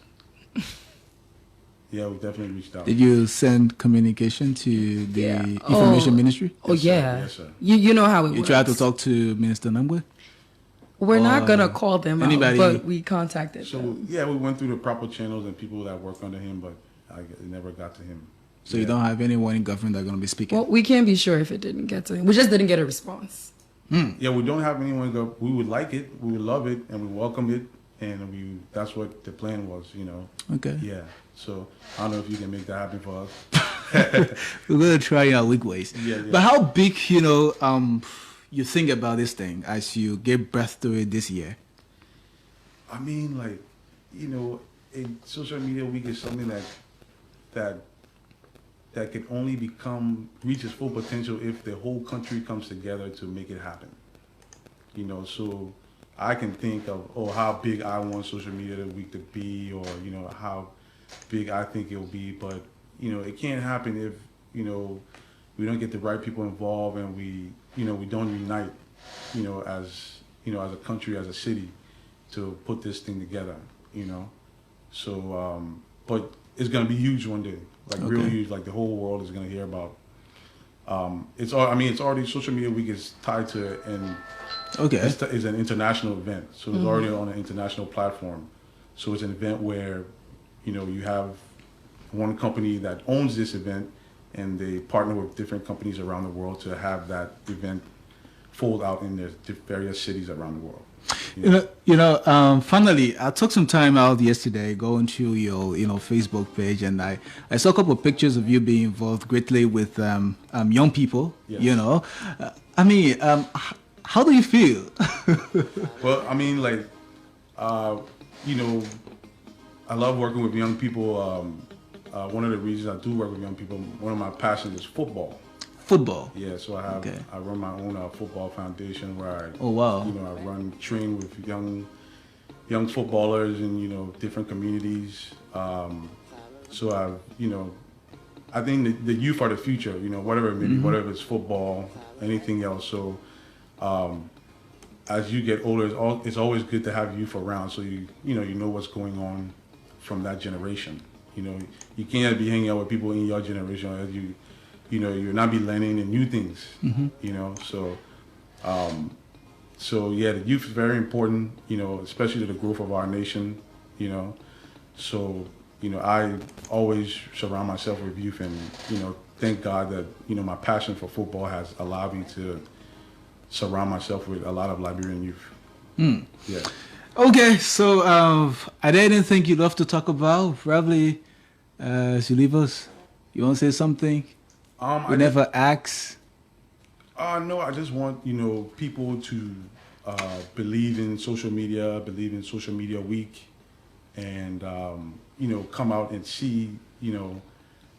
Yeah, we definitely reached out. Did you send communication to the information ministry? Oh, yes, yeah. Yes, sir. You know how it works. You tried to talk to Minister Nambwe? We're not going to call them anybody? out, but we contacted them. Yeah, we went through the proper channels and people that work under him, but it never got to him. So you don't have anyone in government that's going to be speaking? Well, we can't be sure if it didn't get to him. We just didn't get a response. Yeah, we don't have anyone go. We would like it, we would love it, and we welcome it, and that's what the plan was, Okay. Yeah, so I don't know if you can make that happen for us. We're going to try our weak ways. Yeah. But how big, you think about this thing as you give birth to it this year? I mean, in Social Media Week is something that can only reach its full potential if the whole country comes together to make it happen. So I can think of how big I want Social Media Week to be, or how big I think it'll be, but it can't happen if we don't get the right people involved, and we don't unite as a country, as a city, to put this thing together. So but it's gonna be huge one day, real huge. Like, the whole world is gonna hear about. It's already Social Media Week is tied to is an international event, so it's already on an international platform. So it's an event where you have one company that owns this event, and they partner with different companies around the world to have that event fold out in their various cities around the world. Finally, I took some time out yesterday going through your, Facebook page, and I saw a couple of pictures of you being involved greatly with young people. Yes. How do you feel? Well, I mean, like, I love working with young people. One of the reasons I do work with young people, one of my passions is football. Football. Yeah, so I run my own football foundation where I I train with young footballers in different communities. So I think the youth are the future. Whatever it may be, whatever it's football, anything else. So as you get older, it's always good to have youth around, so you know what's going on from that generation. You can't be hanging out with people in your generation as you're not be learning the new things. So yeah, the youth is very important. Especially to the growth of our nation. So I always surround myself with youth, and thank God that my passion for football has allowed me to surround myself with a lot of Liberian youth. Yeah. Okay, so are there anything you'd love to talk about? Probably as you leave us, you want to say something? We never ask. No, I just want people to believe in social media week, and come out and see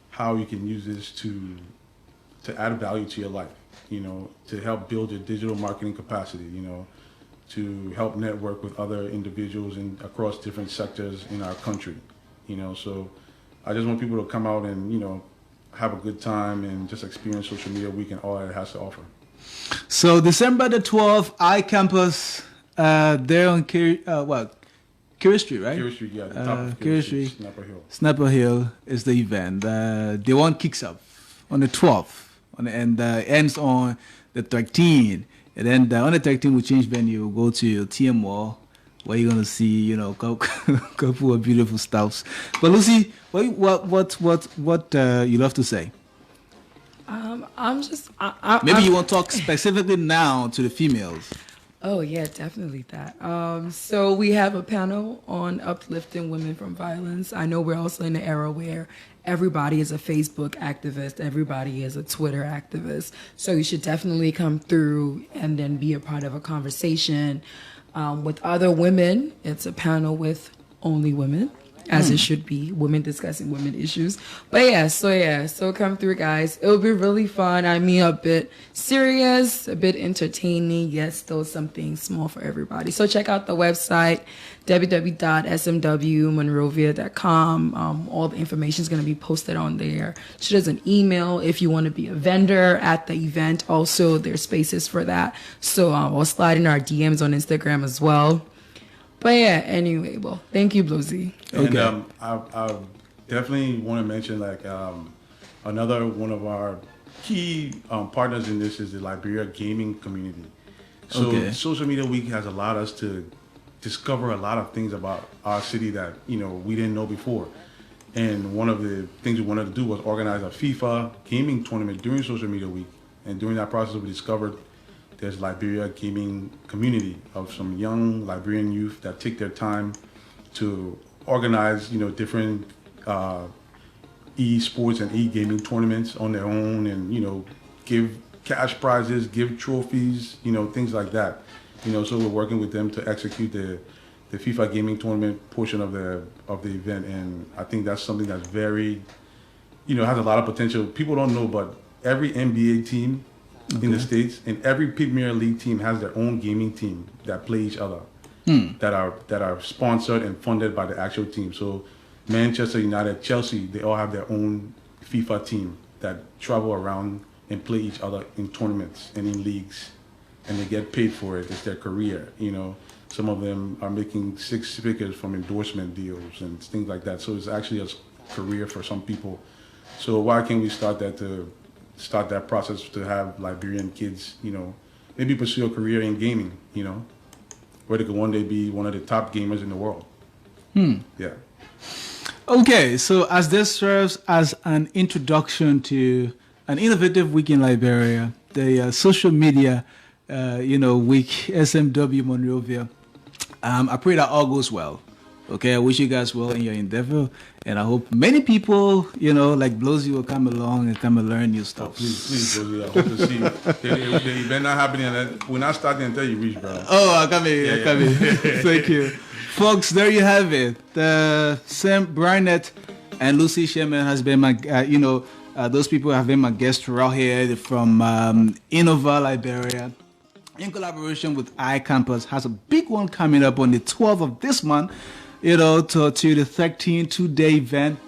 how you can use this to add value to your life. To help build your digital marketing capacity. To help network with other individuals across different sectors in our country. So I just want people to come out and have a good time and just experience Social Media Week and all it has to offer. So December the 12th, iCampus, there on Curie Street, right? Curie Street, yeah. The top of Curie Street, Snapper Hill is the event. The one kicks off on the 12th and ends on the 13th. And then on the 13th, we change venue, go to TMO, where you're gonna see, a couple of beautiful stuffs. But Lucy, what you love to say? Maybe you want to talk specifically now to the females. Oh yeah, definitely that. So we have a panel on uplifting women from violence. I know we're also in an era where everybody is a Facebook activist, everybody is a Twitter activist. So you should definitely come through and then be a part of a conversation with other women. It's a panel with only women, as it should be, women discussing women issues. But so come through, guys. It'll be really fun. I mean, a bit serious, a bit entertaining, yet still something small for everybody. So check out the website, www.smwmonrovia.com. All the information is going to be posted on there. Shoot us an email if you want to be a vendor at the event. Also, there's spaces for that. So we'll slide in our DMs on Instagram as well. But yeah, anyway, well, thank you, Blosey. Okay. And I definitely want to mention another one of our key partners in this is the Liberia gaming community. So Social Media Week has allowed us to discover a lot of things about our city that we didn't know before. And one of the things we wanted to do was organize a FIFA gaming tournament during Social Media Week. And during that process, we discovered there's Liberia gaming community of some young Liberian youth that take their time to organize, different e-sports and e-gaming tournaments on their own, and give cash prizes, give trophies, things like that. So we're working with them to execute the FIFA gaming tournament portion of the event, and I think that's something that's very, has a lot of potential. People don't know, but every NBA team in the States and every Premier League team has their own gaming team that play each other, that are sponsored and funded by the actual team. So Manchester United, Chelsea, they all have their own FIFA team that travel around and play each other in tournaments and in leagues, and they get paid for it. It's their career. Some of them are making six figures from endorsement deals and things like that. So it's actually a career for some people. So why can't we start that process to have Liberian kids, maybe pursue a career in gaming, where they could one day be one of the top gamers in the world. Yeah. Okay, so as this serves as an introduction to an innovative week in Liberia, the social media, week SMW Monrovia. I pray that all goes well. Okay, I wish you guys well in your endeavor, and I hope many people, like Blozy, will come along and come and learn new stuff. Oh, please, Blozy, I hope to see the event not happening, and we're not starting until you reach, bro. Oh, I come in. Thank you. Folks, there you have it. Sam Barnett and Lucy Sherman has been my, those people have been my guests throughout here from Innova, Liberia. In collaboration with iCampus, has a big one coming up on the 12th of this month, to the 13th two-day event.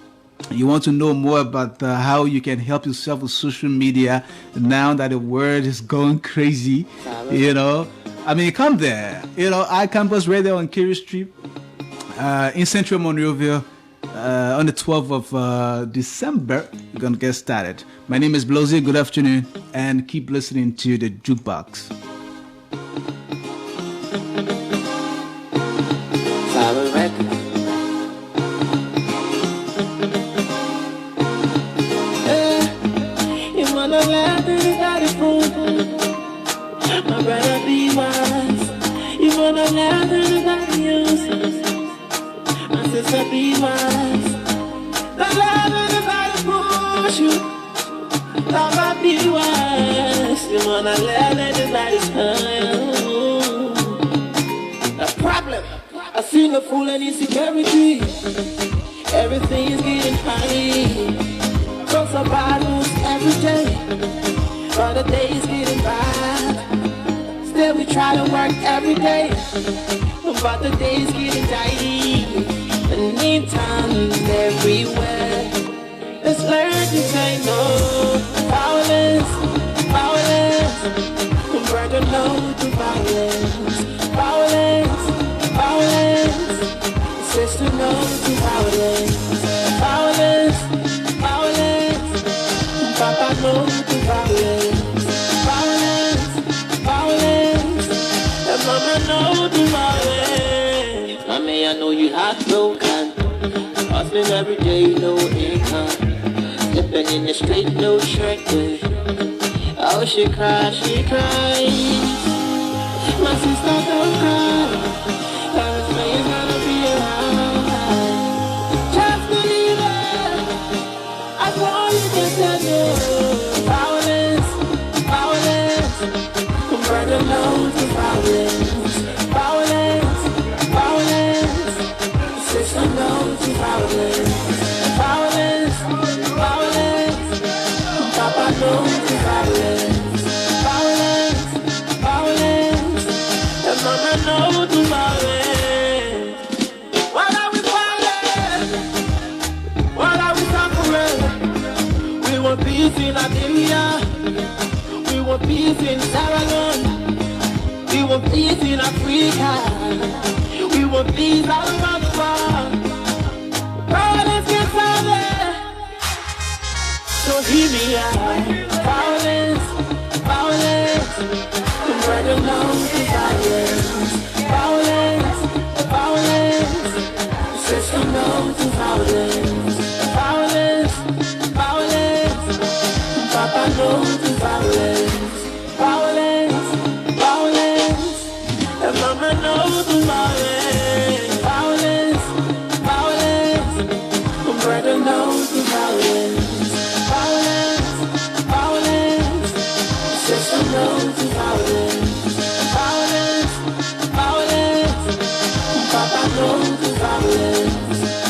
You want to know more about how you can help yourself with social media now that the world is going crazy, come there. iCampus right there on Kerry Street in Central Monrovia on the 12th of December. We're going to get started. My name is Blozy. Good afternoon, and keep listening to the Jukebox. My brother, be wise. You wanna learn everybody uses. My sister, be wise. Don't let anybody push you. Mama, be wise. You wanna learn everybody smile. The problem, I see the fool and insecurity. Everything is getting high. From some battles every day. But the day is getting bad. Still we try to work every day. But the day is getting tight. And meantime everywhere. Let's learn to say no. Powerless, powerless. Brother, no to violence. Powerless, powerless. Sister, no to violence. Powerless, powerless. Papa, no to violence. Powerless, powerless. And mama, no to violence. Mommy, I know you heartbroken. Hustling every day, no income. Slipping in the street, no shirt. Oh, she cries, she cries. My sister, don't cry. Everything's gonna be alright. Just believe it. I want you to tell me. Powerless, powerless. Brother knows the violence. Powerless, powerless. Sister knows the violence. Powerless, powerless. Papa knows the violence. Powerless, powerless. And mama knows the violence. What are we fighting? What are we suffering? We want peace in Liberia. We want peace in Sierra Leone. We want peace in Africa. We want peace all around the world. Let's get started. So hear me out. Powerless, powerless. Brother knows the violence. Powerless, powerless. Sister knows the violence. Powerless, powerless. Papa knows the violence. Powerless, powerless. And mama knows the violence. Powerless, powerless. Brother knows the violence. Powerless, powerless. Sister knows the violence. Powerless, powerless. Papa knows the violence.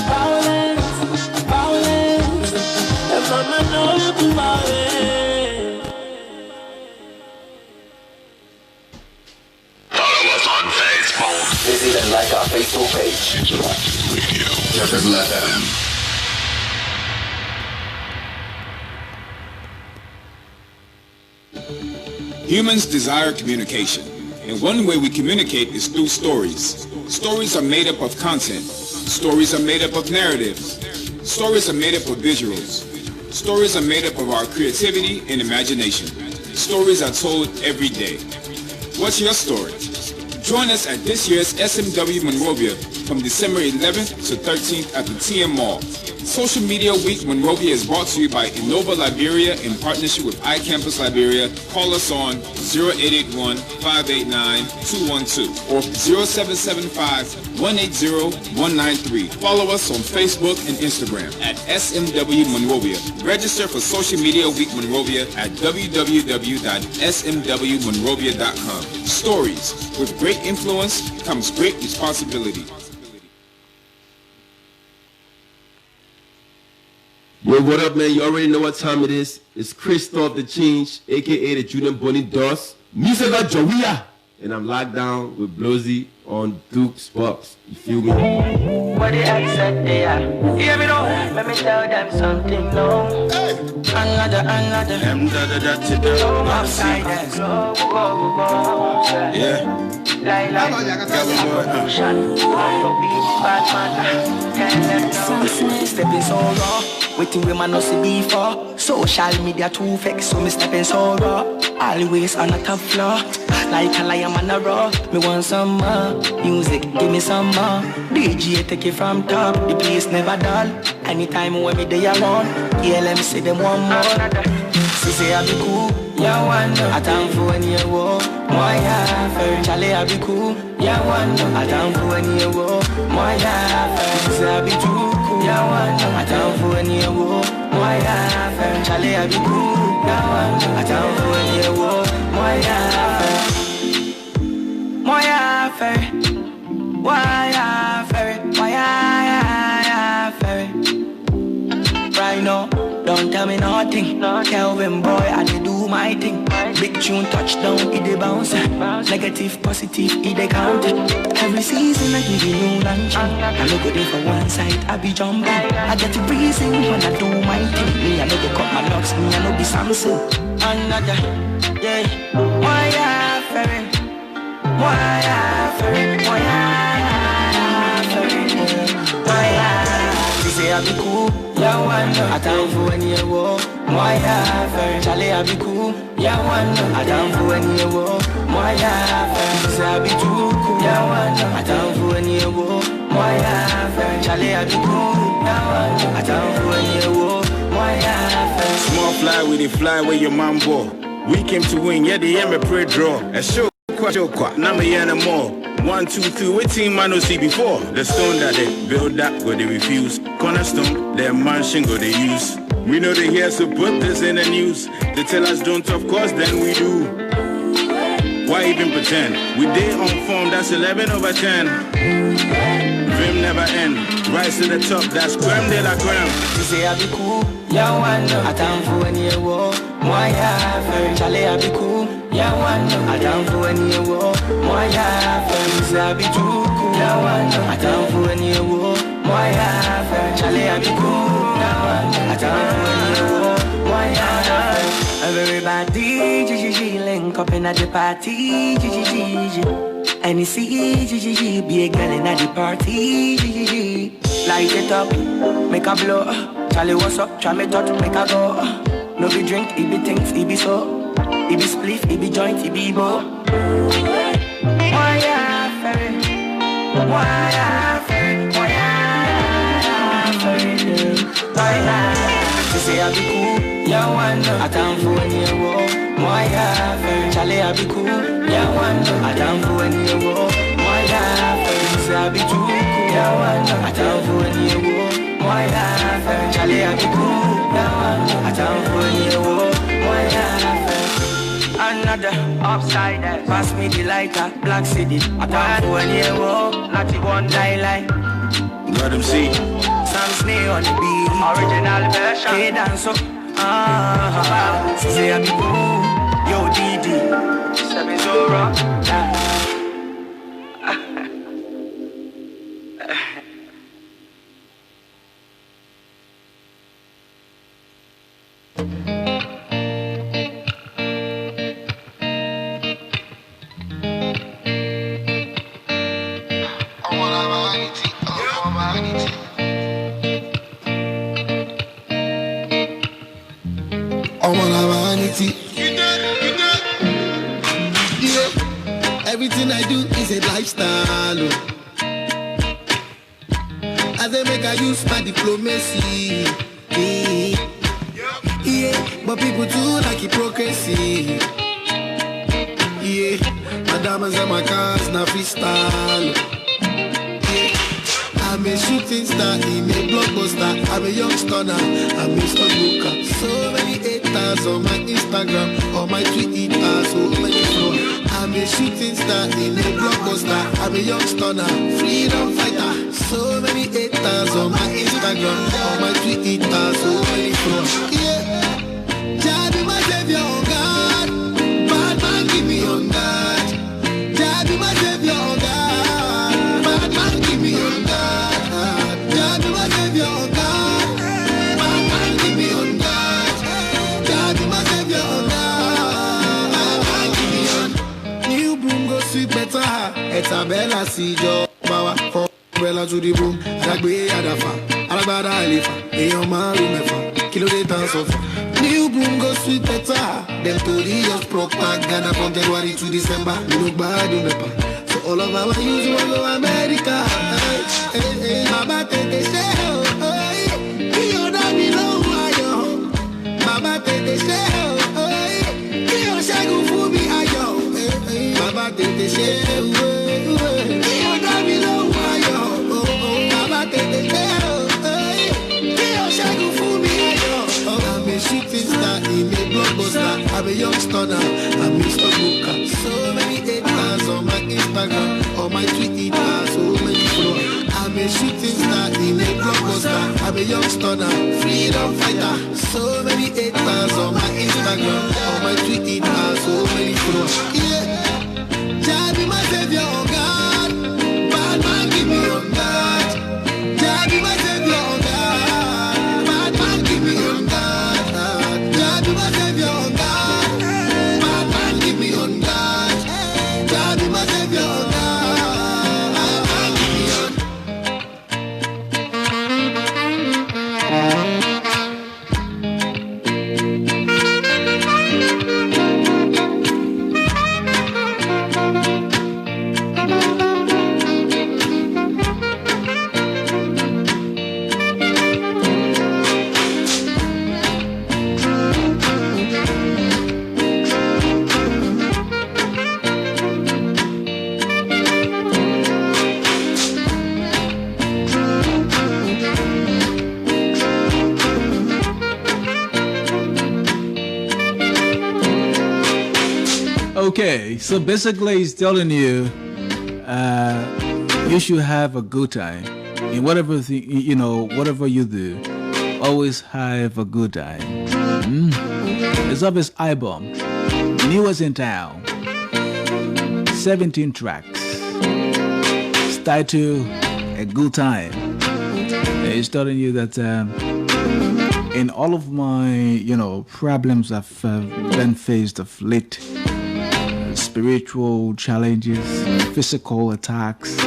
Powerless, powerless. And mama knows the violence. Follow us on Facebook. Visit and like our Facebook page. Interactive Radio. FM. Humans desire communication, and one way we communicate is through stories. Stories are made up of content. Stories are made up of narratives. Stories are made up of visuals. Stories are made up of our creativity and imagination. Stories are told every day. What's your story? Join us at this year's SMW Monrovia from December 11th to 13th at the TM Mall. Social Media Week Monrovia is brought to you by Innova Liberia in partnership with iCampus Liberia. Call us on 0881-589-212 or 0775-180-193. Follow us on Facebook and Instagram at SMW Monrovia. Register for Social Media Week Monrovia at www.smwmonrovia.com. Stories. With great influence comes great responsibility. Yo, what up, man? You already know what time it is. It's Christoph the Change, a.k.a. the Junior Bonnie Doss. Music of Jawia. And I'm locked down with Blowsy on Duke's Box. You feel me? What the heck said they are? Hear me now? Let me tell them something now. Another. Upside down. Yeah. Stepping so raw, waiting with my no see before. Social media too fake, so me stepping so raw. Always on a top floor, like a lion on a raw. Me want some more music, give me some more. DJ take it from top, the place never dull. Anytime when me they around, ELM say them one more. She say I be cool, yeah one. I time for when you walk, my yeah. Charlie I be cool, yeah one. I time for when you walk, my yeah. She say I be too cool, yeah one. I time for when you walk, my yeah. Charlie I be cool, yeah one. I time for when you walk, my yeah. My yeah, why yeah, right now. Don't tell me nothing. Kelvin boy, I did do my thing. Big tune touchdown, it dey bounce. Negative, positive, it dey count. Every season I give you new lunch. I no go there for one side, I be jumping. I get the reason when I do my thing. Me, I no go cut my locks, me, I no be Samson. Another, yeah. Why ya ferry? Why ya ferry? Why ya ferry? Why ya? They say I be cool. Yeah, one. I time for when you walk. My yeah, Charlie, I be cool. Yeah, one. I time for when you walk. My yeah, say I be too cool. Yeah, one. I time for when you walk. My yeah, Charlie, I be cool. Yeah, one. I time for when you walk. My yeah, small fly with the fly where your man ball. We came to win, yeah, the me pray draw. A show qua, now me no more. 1, 2, 3, what team man no see before? The stone that they build up, go they refuse. Cornerstone, their mansion go they use. We know they hear, so put this in the news. They tell us don't, of course, then we do. Why even pretend? We day on form, that's 11 over 10. Vim never end, rise to the top, that's creme de la creme. You say I be cool, yeah one. I time for when you walk. My yeah, Charlie I be cool, yeah one. I time for when you walk. My yeah, say I be too cool, yeah one. I time for when you walk. My yeah, Charlie I be cool, yeah one. I time for when you walk. My yeah, everybody, link up in at the party, and you see, be a girl in at the party, light it up, make a blow. Charlie, what's up? Try me touch, make a go. No be drink, it be things, it be so. It be spliff, it be joint, it be bo. Why ya ferry? Why ya ferry? Why ya ferry? Why ya? She say I be cool, yeah one. I time for when you walk. Why ya ferry? Charlie, I be cool, yeah one. I time for when you walk. Why ya ferry? She say I be too cool, yeah one. I time for when you walk. Why ya ferry? Charlie, I be cool, yeah one. I time for when you walk. Why ya ferry? Another upside down. Pass me the lighter, Black City. I time for when you walk. Not the one die like. Let them see. Sam Snake on the beat. Original version. K-dance up. She say I be cool. Yo, Didi. Stepping so raw. Everything I do is a lifestyle. as they make I use my diplomacy. Yeah, but people too like hypocrisy. Yeah, my diamonds and my cars, now freestyle. Yeah, I'm a shooting star in a blockbuster. I'm a young stunner, I'm a stockbroker. So many haters on my Instagram, on my Twitter, so many followers. I'm a shooting star in a blockbuster. I'm a young stunner, freedom fighter. So many haters on my Instagram, on my Twitter, so many followers. Yeah, Jah be my savior, oh God. Bad man give me on God. Jah be my savior, oh God. Bad man give me on God. Jah be my savior, oh God. Bad man give me on God. Jah be my savior, oh God. Bad man give me on. New broom go sweep better. It's a bella see job. Bawa for bella to the broom. Adagbe adafa. Alagbada alifa. Eyan maru mefa. Kilo de tan sofa. New broom go sweet better. Them story just propaganda from January to December. We look bad on the pa. So all of our youth want go America. Baba tete shell. Kiyo da mi lo ayo. Baba tete shell. Kiyo shagu fubi ayo. Baba tete shell. Kiyo da mi lo ayo. Baba tete shell. Kiyo shagu fubi ayo. I'm a shooting star in a blockbuster. I'm a young stunner, I'm Mr. Booker. So many haters on my Instagram, on my Twitter, so many followers. I'm a shooting star in a blockbuster. I'm a young stunner, freedom fighter. So many haters on my Instagram, on my Twitter, so many followers. Yeah, Jah be my savior, oh God. Bad man give me on God. Jah be my savior, oh God. Bad man give me on God. Jah be my savior, oh God. Bad man give me on God. Jah be my savior, oh God. Bad man give me on. Okay, so basically he's telling you you should have a good time in whatever whatever you do. Always have a good time. It's of his album, newest in town, 17 tracks. It's titled A Good Time. And he's telling you that in all of my problems I've been faced of late, spiritual challenges, physical attacks,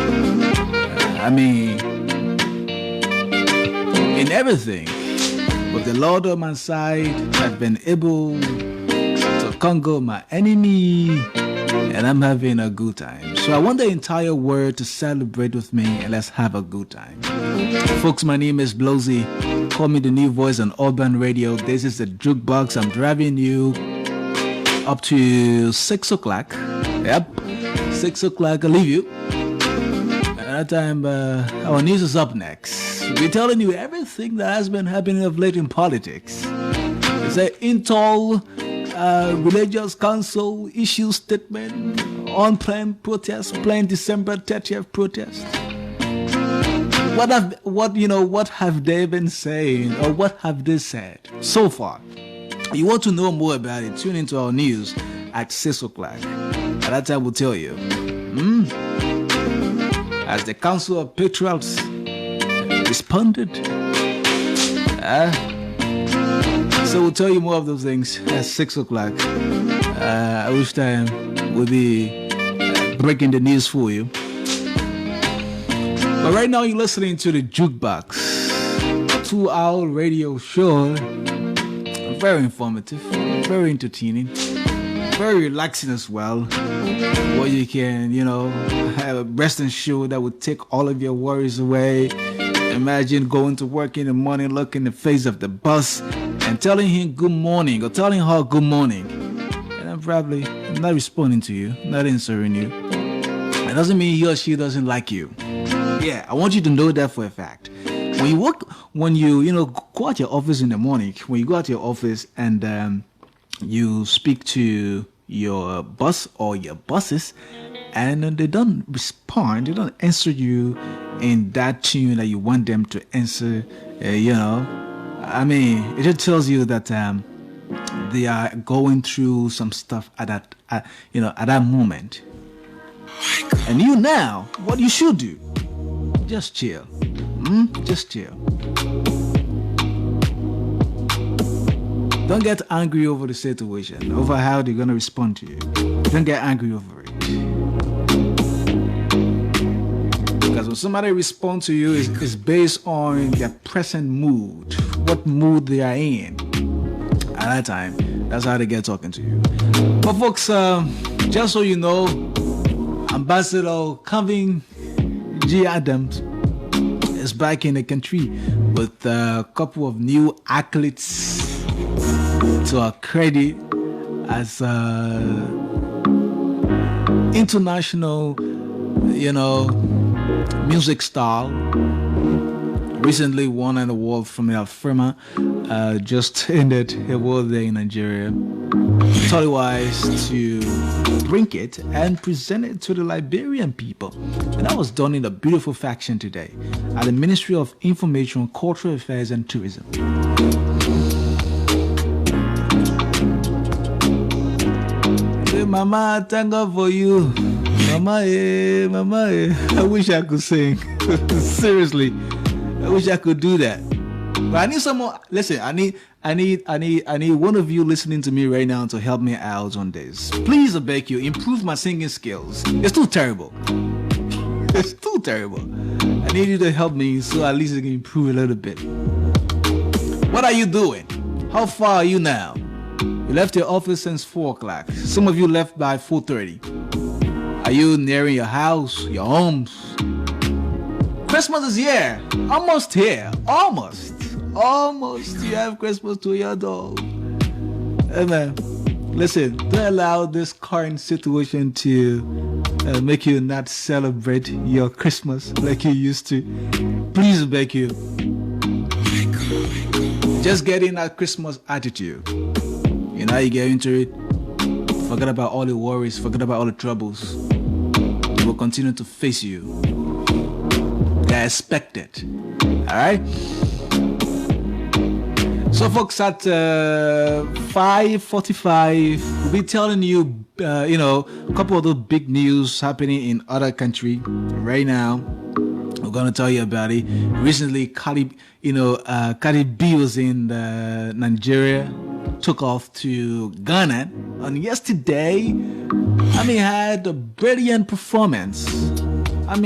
in everything, with the Lord on my side, I've been able to conquer my enemy, and I'm having a good time. So I want the entire world to celebrate with me, and let's have a good time. Folks, my name is Blozy. Call me the new voice on Urban Radio. This is the Jukebox. I'm driving you up to 6 o'clock. Yep, 6 o'clock. I'll leave you. At that time, our news is up next. We're telling you everything that has been happening of late in politics. It's an Intel Religious Council issue statement on planned protest, planned December 30th protest. What have they been saying, or what have they said so far? You want to know more about it? Tune into our news at 6 o'clock. At that time, we'll tell you. As the Council of Patriots responded. So we'll tell you more of those things at 6 o'clock. At which time we'll be breaking the news for you. But right now, you're listening to the Jukebox, a 2-hour radio show. Very informative, very entertaining, very relaxing as well. Where you can, have a resting show that would take all of your worries away and Imagine going to work in the morning, looking in the face of the boss and telling him good morning or telling her good morning. And I'm probably not responding to you, not answering you. That doesn't mean he or she doesn't like you. Yeah, I want you to know that for a fact. When you go out your office in the morning, when you go out to your office and you speak to your boss or your bosses, and they don't respond, they don't answer you in that tune that you want them to answer, I mean, it just tells you that they are going through some stuff at that moment. And you now, what you should do, just chill. Just chill. Don't get angry over the situation, over how they're going to respond to you. Don't get angry over it. Because when somebody responds to you, it's based on their present mood, what mood they are in. At that time, that's how they get talking to you. But folks, just so you know, Ambassador Calvin G. Adams is back in the country with a couple of new accolades to our credit as international, music star. Recently won an award from the firma. Just ended a award there in Nigeria. Totally-wise to bring it and present it to the Liberian people. And that was done in a beautiful faction today at the Ministry of Information, Cultural Affairs and Tourism. Hey, Mama, thank God for you. Mama, I wish I could sing. Seriously, I wish I could do that. But I need someone. Listen, I need one of you listening to me right now to help me out on this. Please, I beg you, improve my singing skills. It's too terrible. It's too terrible. I need you to help me so at least I can improve a little bit. What are you doing? How far are you now? You left your office since 4 o'clock. Some of you left by 4:30. Are you nearing your house, your homes? Christmas is here. Almost here. Almost. You have Christmas to your door. Hey man, listen, don't allow this current situation to make you not celebrate your Christmas like you used to. Please, beg you. Just get in that Christmas attitude. You know how you get into it? Forget about all the worries, forget about all the troubles. They will continue to face you. They're expected. Alright? So folks, at 5:45, we'll be telling you, a couple of those big news happening in other country right now. We're going to tell you about it. Recently, Cardi B was in Nigeria, took off to Ghana, and yesterday, had a brilliant performance. I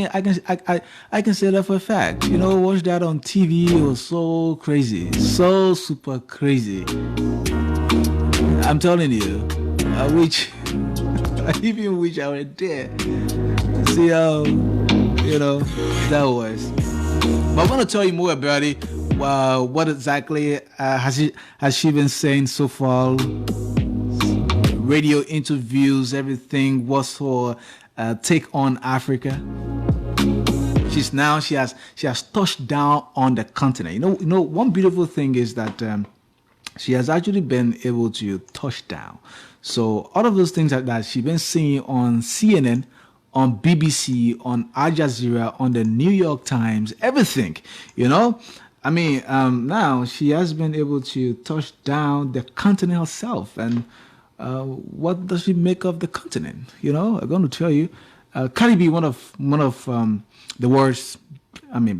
can say that for a fact. Watch that on TV. It was so crazy, so super crazy. I'm telling you, I even wish I were there. See how that was. But I want to tell you more about it. What exactly has she been saying so far? Radio interviews, everything. What's her take on Africa? She has touched down on the continent. One beautiful thing is that she has actually been able to touch down. So all of those things that she's been seeing on CNN, on BBC, on Al Jazeera, on the New York Times, everything, now she has been able to touch down the continent herself. And what does she make of the continent? I'm going to tell you. Cardi B, one of the world's,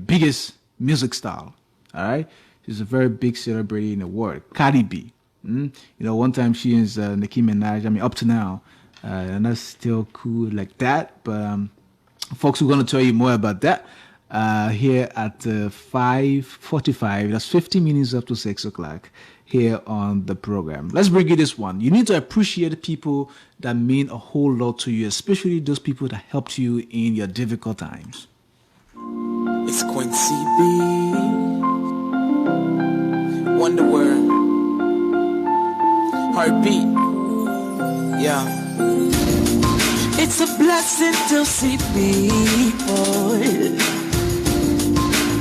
biggest music style. All right, she's a very big celebrity in the world. Cardi B. One time she is Nicki Minaj. Up to now, and that's still cool like that. But folks, we're going to tell you more about that here at 5:45. That's 15 minutes up to 6 o'clock. Here on the program. Let's bring you this one. You need to appreciate people that mean a whole lot to you, especially those people that helped you in your difficult times. It's Quincy B. Wonder Word. Heartbeat. Yeah. It's a blessing to see people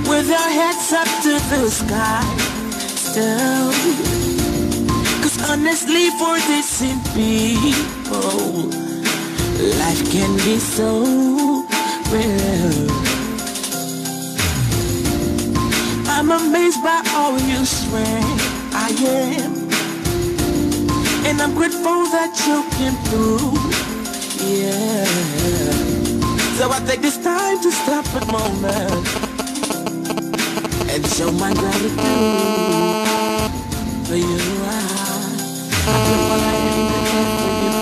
with their heads up to the sky still. Cause honestly for decent people, life can be so real. I'm amazed by all your strength, I am. And I'm grateful that you came through, yeah. So I take this time to stop a moment and show my gratitude for you. I put my light in the air for you.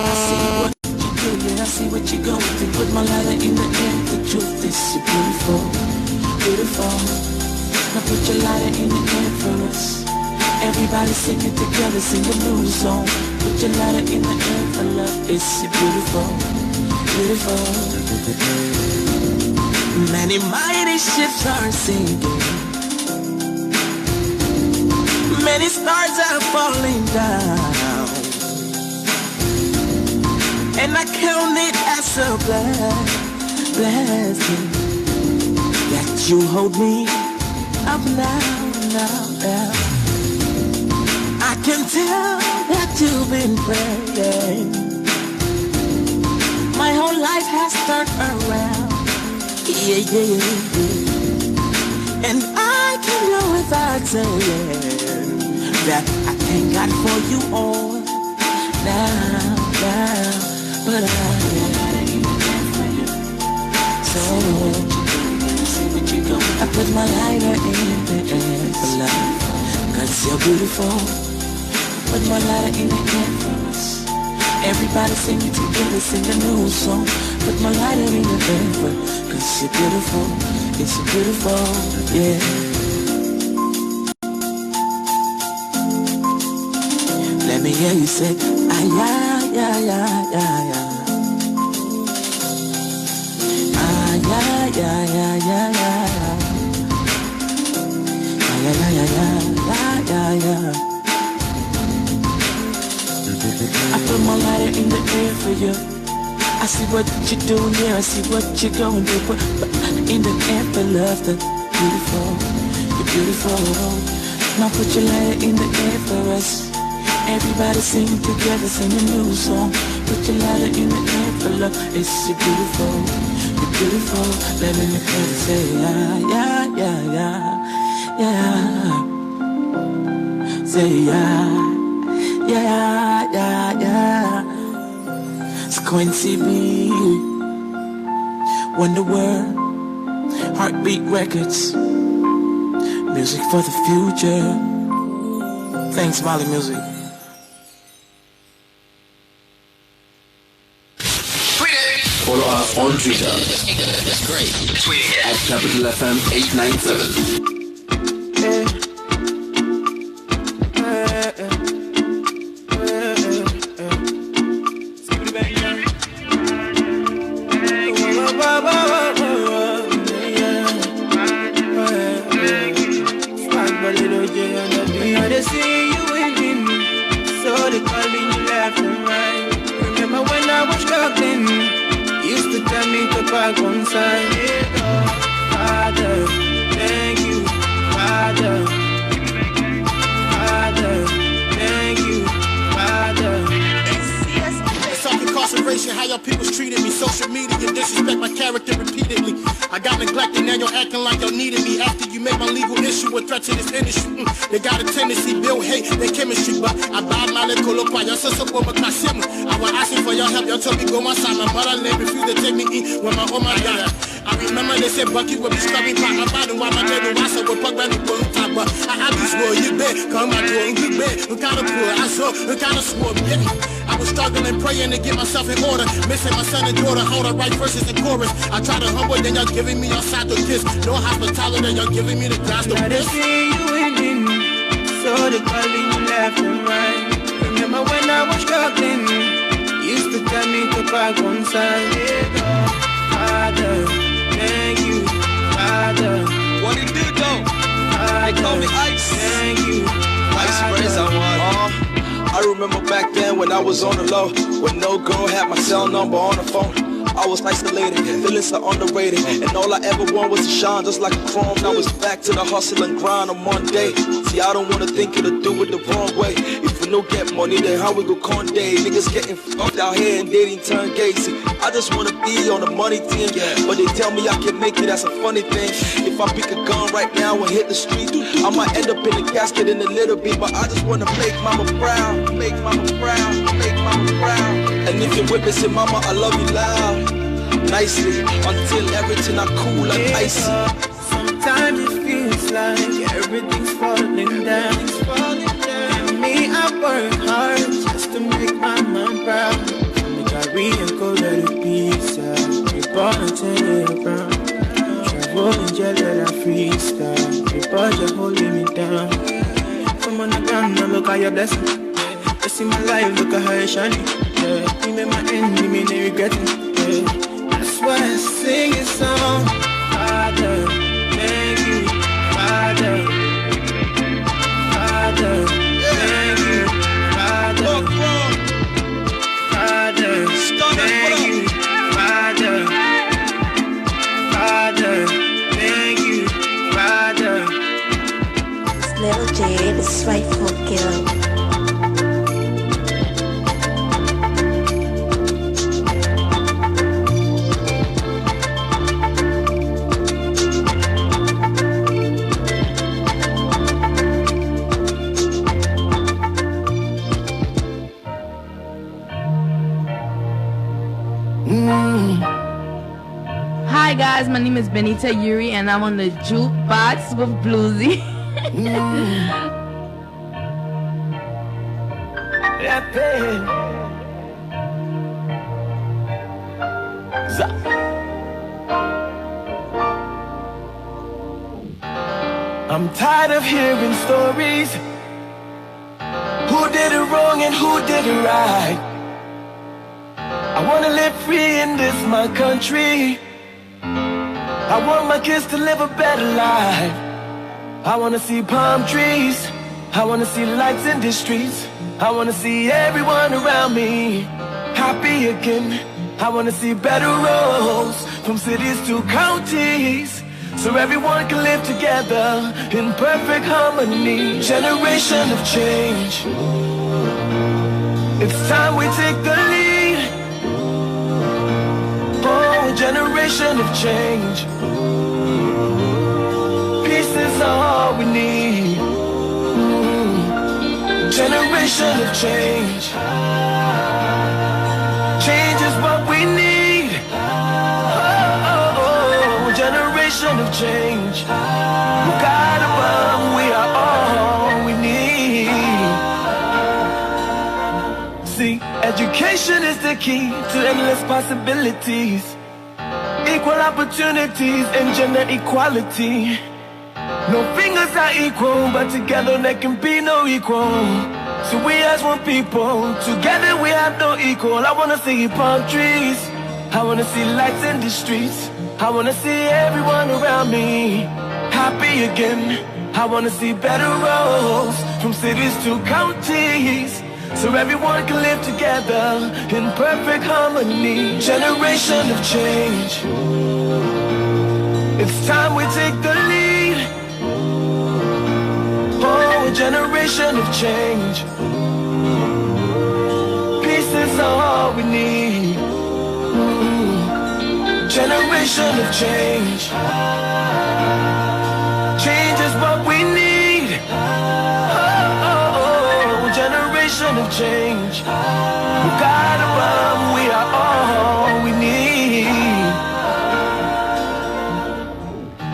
I see what you do, yeah, I see what you're going through. Put my light in the air, the truth is you're beautiful, beautiful. Now put your lighter in the air for us. Everybody singing together, sing a new song. Put your lighter in the air for love. It's beautiful, beautiful. Many mighty ships are sinking. Many stars are falling down. And I count it as a blessing that you hold me up now. I can tell that you've been praying. My whole life has turned around. Yeah. And I can know without saying that I thank God for you all now. But I put my lighter in the air for love. Cause you're beautiful. Put my lighter in the air for us. Everybody singing together, sing a new song. Put my lighter in the air for us. Cause you're beautiful, it's beautiful, yeah. Let me hear you say, ah, yeah. Ah, yeah. I put my lighter in the air for you. I see what you're doing, yeah, I see what you're going through. But in the air for love, the beautiful, you're beautiful. Now put your lighter in the air for us. Everybody sing together, sing a new song. Put your lighter in the air for love. It's beautiful, you're beautiful. Let me hear you say, yeah. Say yeah. It's Quincy B. Wonder Word. Heartbeat Records. Music for the future. Thanks, Molly Music. Follow us on Twitter. That's great. Tweet at Capital FM 897. Father, thank you, Father. Father, thank you, Father. Self-incarceration, how your people's treated me. Social media disrespect my character repeatedly. I got neglected, now you're acting like y'all needed me. After you make my legal issue a threat to this industry. They got a tendency, build hate, their chemistry. But I bowed my leg, call up by your sister, I was asking for your help, y'all told me go outside. My motherland refused to take me in when my my God. I remember they said Bucky would be starving by my body while my baby was so would put back the top. But I have this war, you bet, come out to a good bed, I'm kind of poor, I saw, I'm kind of swore, yeah. I was struggling, praying to get myself in order. Missing my son and daughter, hold the right verses and chorus. I try to humble, then y'all giving me your side to kiss. No hospitality, then y'all giving me the glass to piss. See you in me, so they calling you left and right. Remember when I was struggling, used to tell me to back one side. Father, thank you, remember back then when I was on the low, when no girl had my cell number on the phone. I was isolated, feeling so underrated, and all I ever wanted was to shine just like a chrome. Now it's back to the hustle and grind on Monday. See, I don't wanna think it'll do it the wrong way. If we don't get money, then how we go Conde? Niggas getting fucked out here and dating turn gay. See, I just wanna be on the money team, but they tell me I can make it, that's a funny thing. If I pick a gun right now and hit the street, I might end up in a casket in a little bit, but I just wanna make mama proud, make mama proud, make mama proud. And if you're witnessing mama, I love you loud, nicely, until everything I cool and icy. Sometimes it feels like everything's falling down. And me, I work hard just to make my mom proud. Make I read and go to the pizza. Report and tell it around. Travel and gel that I freestyle. Report you're holding me down. Come on the ground, now look at your blessing. You see my life, look at how it's shining. You made my end, you made me regret it. That's why I sing this song. Father, thank you. Father, Father, thank you. Father, Father, thank you. Father, Father, thank you. Father. It's Little J, the spiteful killer. Hi guys, my name is Benita Yuri and I'm on the jukebox with Bluesy. I'm tired of hearing stories. Who did it wrong and who did it right? I wanna live free in this my country. I want my kids to live a better life. I wanna see palm trees. I wanna see lights in the streets. I wanna see everyone around me happy again. I wanna see better roads from cities to counties, so everyone can live together in perfect harmony. Generation of change. It's time we take the lead. Oh, generation of change. Peace is all we need. Generation of change. Change is what we need. Oh, generation of change. God above, we are all we need. See, education is the key to endless possibilities. Equal opportunities and gender equality. No fingers are equal, but together there can be no equal. So we as one people, together we have no equal. I wanna see palm trees. I wanna see lights in the streets. I wanna see everyone around me happy again. I wanna see better roads from cities to counties, so everyone can live together in perfect harmony. Generation of change. It's time we take the lead. Oh, a generation of change. Peace is all we need. Generation of change. Change is what we need. Oh, generation of change. God above, we are all we need.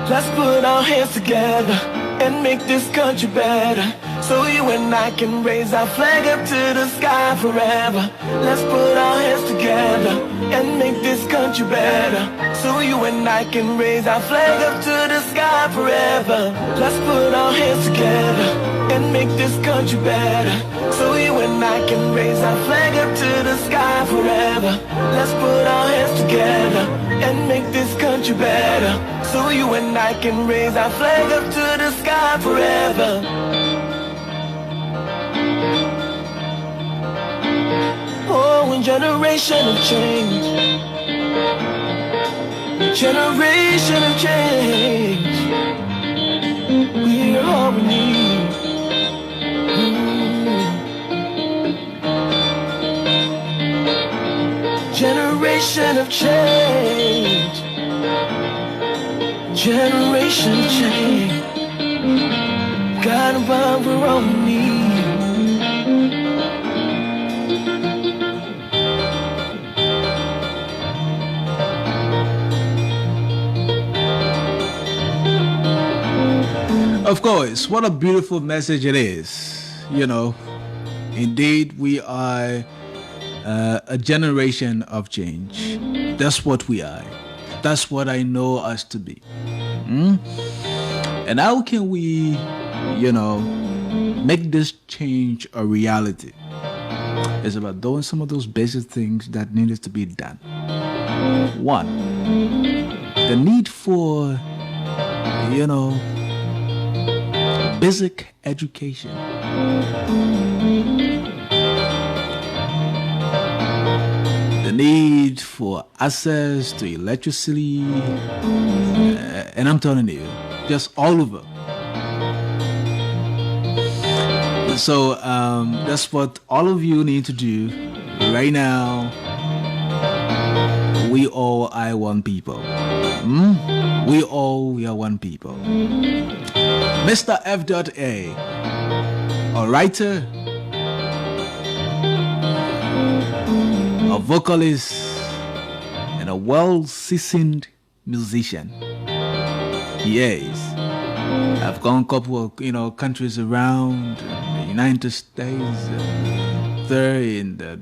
Let's put our hands together and make this country better, so you and I can raise our flag up to the sky forever. Let's put our hands together and make this country better, so you and I can raise our flag up to the sky forever. Let's put our hands together and make this country better, so you and I can raise our flag up to the sky forever. Let's put our hands together and make this country better, so you and I can raise our flag up to the sky forever. growing generation of change. Generation of change. We're all we need. Generation of change. Generation of change. God above, we're all we need. Of course, what a beautiful message it is. You know, indeed, we are a generation of change. That's what we are. That's what I know us to be. And how can we, make this change a reality? It's about doing some of those basic things that needed to be done. One, the need for, basic education. The need for access to electricity, and I'm telling you, just all over. So that's what all of you need to do right now. We all are one people. We are one people. Mr. F.A., a writer, a vocalist, and a well-seasoned musician. He is. I've gone a couple of countries around the United States, there in the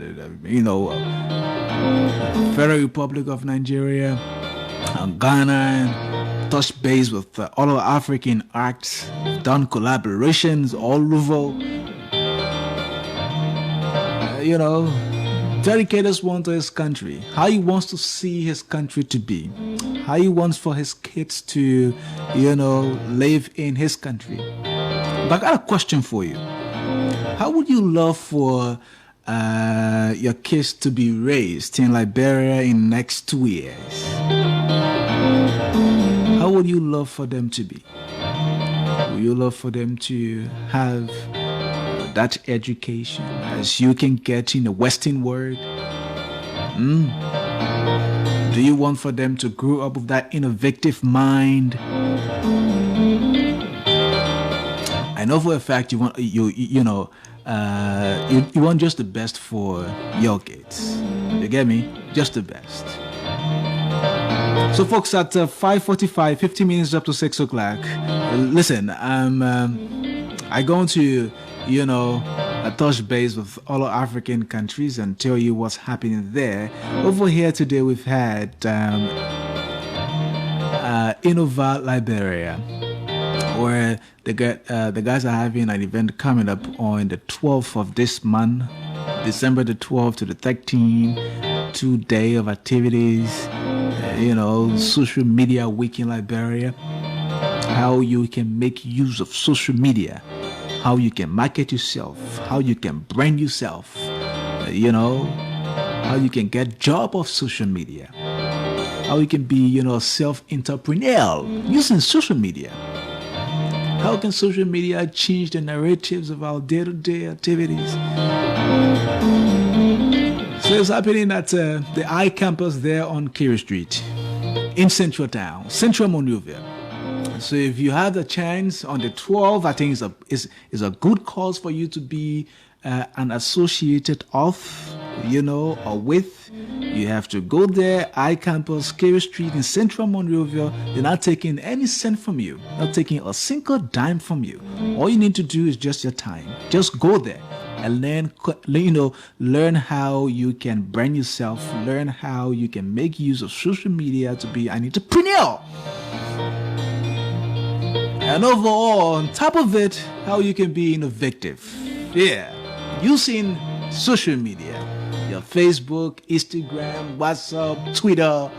Federal Republic of Nigeria, and Ghana, and touched base with all of African acts, done collaborations all over. Dedicated one to his country, how he wants to see his country to be, how he wants for his kids to, live in his country. But I got a question for you. How would you love for your kids to be raised in Liberia in the next 2 years? How would you love for them to be? Would you love for them to have that education as you can get in the Western world? Do you want for them to grow up with that innovative mind? I know for a fact you want you want just the best for your kids. You get me? Just the best. So folks, at 5:45, 50 minutes up to 6 o'clock, listen, I'm going to, touch base with all African countries and tell you what's happening there. Over here today, we've had Innova Liberia, where the guys are having an event coming up on the 12th of this month, December the 12th to the 13th, 2 days of activities. Social media week in Liberia, how you can make use of social media, how you can market yourself, how you can brand yourself, how you can get job off social media, how you can be, self-entrepreneur using social media. How can social media change the narratives of our day-to-day activities? So it's happening at the iCampus there on Kerry Street in Central Town, Central Monrovia. So if you have the chance on the 12th, I think it's a good cause for you to be an associated of, or with. You have to go there, iCampus, Kerry Street in Central Monrovia. They're not taking any cent from you, not taking a single dime from you. All you need to do is just your time. Just go there and learn how you can brand yourself, learn how you can make use of social media to be an entrepreneur. And overall, on top of it, how you can be innovative. Yeah, using social media, your Facebook, Instagram, WhatsApp, Twitter,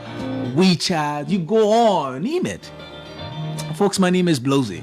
WeChat, you go on, name it. Folks, my name is Blozy.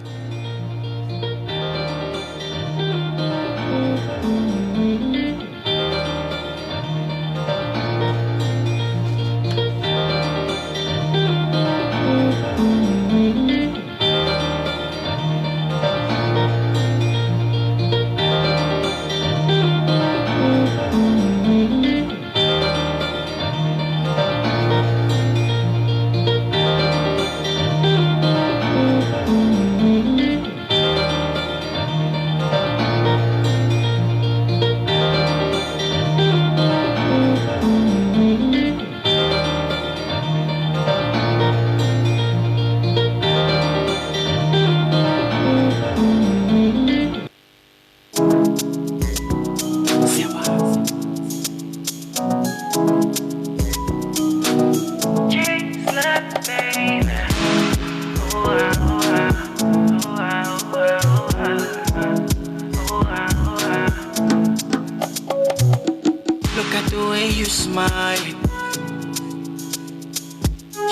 smiling.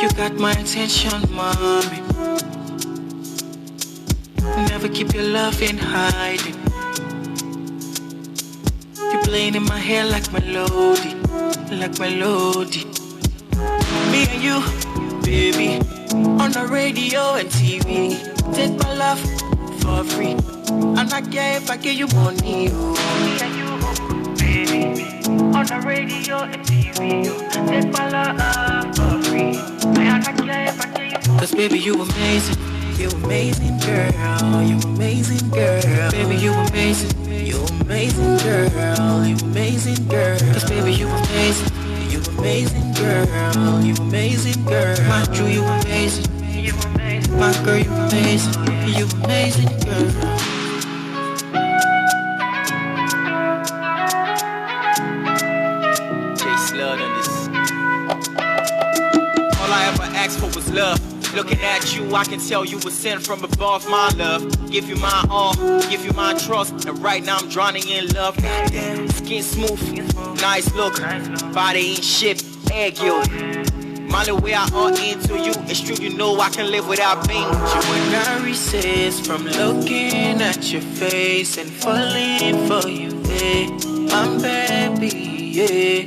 You got my attention, mommy. Never keep your love in hiding. You playing in my hair like melody, like melody. Me and you, baby, on the radio and TV. Take my love for free, and I care if I give you money. Me and you, baby, on the radio and TV. Take my love for free, and I care if I give you money. 'Cause baby, you amazing. You amazing girl, you amazing girl. Baby, you amazing. You amazing girl, you amazing girl. 'Cause baby, you amazing. You amazing girl, you amazing girl. My Drew, you amazing. You amazing. My girl, you amazing. You amazing girl. J-Slud on this. All I ever asked for was love. Looking at you, I can tell you were sent from above, my love. Give you my all, give you my trust. And right now I'm drowning in love. Goddamn, skin smooth, nice look. Body ain't shit, egg yolk. Molly, way I all into you. It's true, you know I can live without being with you. What I resist from looking at your face and falling for you, I'm baby, yeah.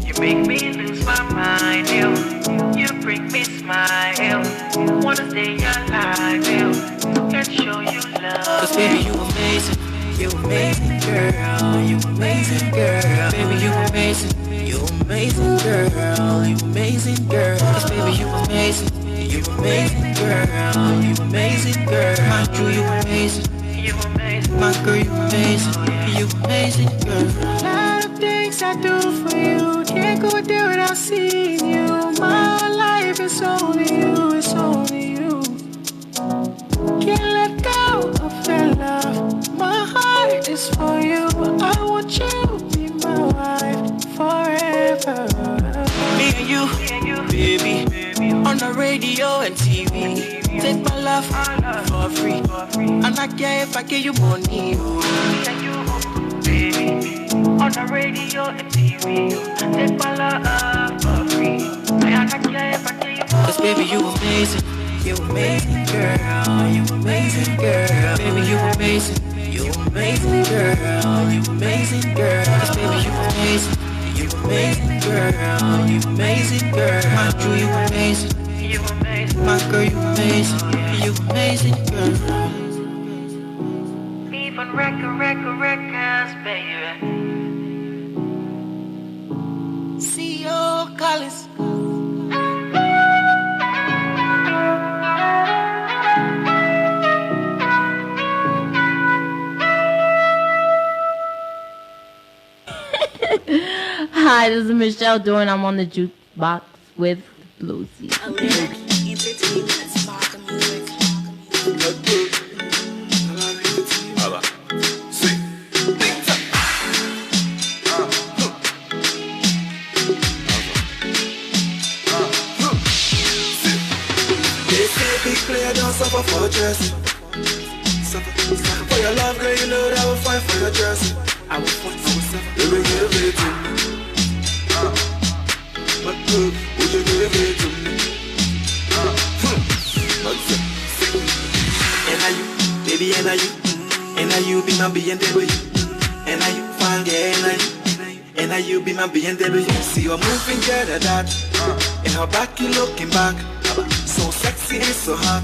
You make me lose my mind, you bring me smile. Wanna stay alive, can show you love. 'Cause baby, you amazing. You amazing girl. You amazing girl. Baby, you amazing. You amazing girl. You amazing girl. 'Cause baby, you amazing. You amazing girl. You amazing girl. My Drew, you amazing. You amazing. My girl, you amazing. You amazing girl. A lot of things I do for you. Can't go a day without seeing you. My life is only you. It's only you. Can't let go of that love. My heart is for you. I want you to be my wife forever. Me and you, baby, on the radio and TV. Take my love for free, and I care if I give you money. Me and you, baby, on the radio and TV. Take my love for free, and I care if I give you money. 'Cause baby, you amazing. You amazing girl, you amazing girl. Baby, you amazing. You amazing girl, you amazing girl. 'Cause baby, you amazing. You amazing girl, you amazing girl. My Drew, you amazing. You amazing. My girl, you amazing. You amazing girl. Even records, baby. See your colors. Hi, this is Michelle Dorn. I'm on the jukebox with Bluesy. They say big player don't suffer for jersey. For your love, girl, you know that I will fight for your jersey. I will fight for myself. You will give it to me. But good, would you give it to me? And are you, baby, and are you? And are you be my BMW? And are you fine, yeah, and are you be my BMW? See you moving, get a that. And her back, you looking back. So sexy and so hot.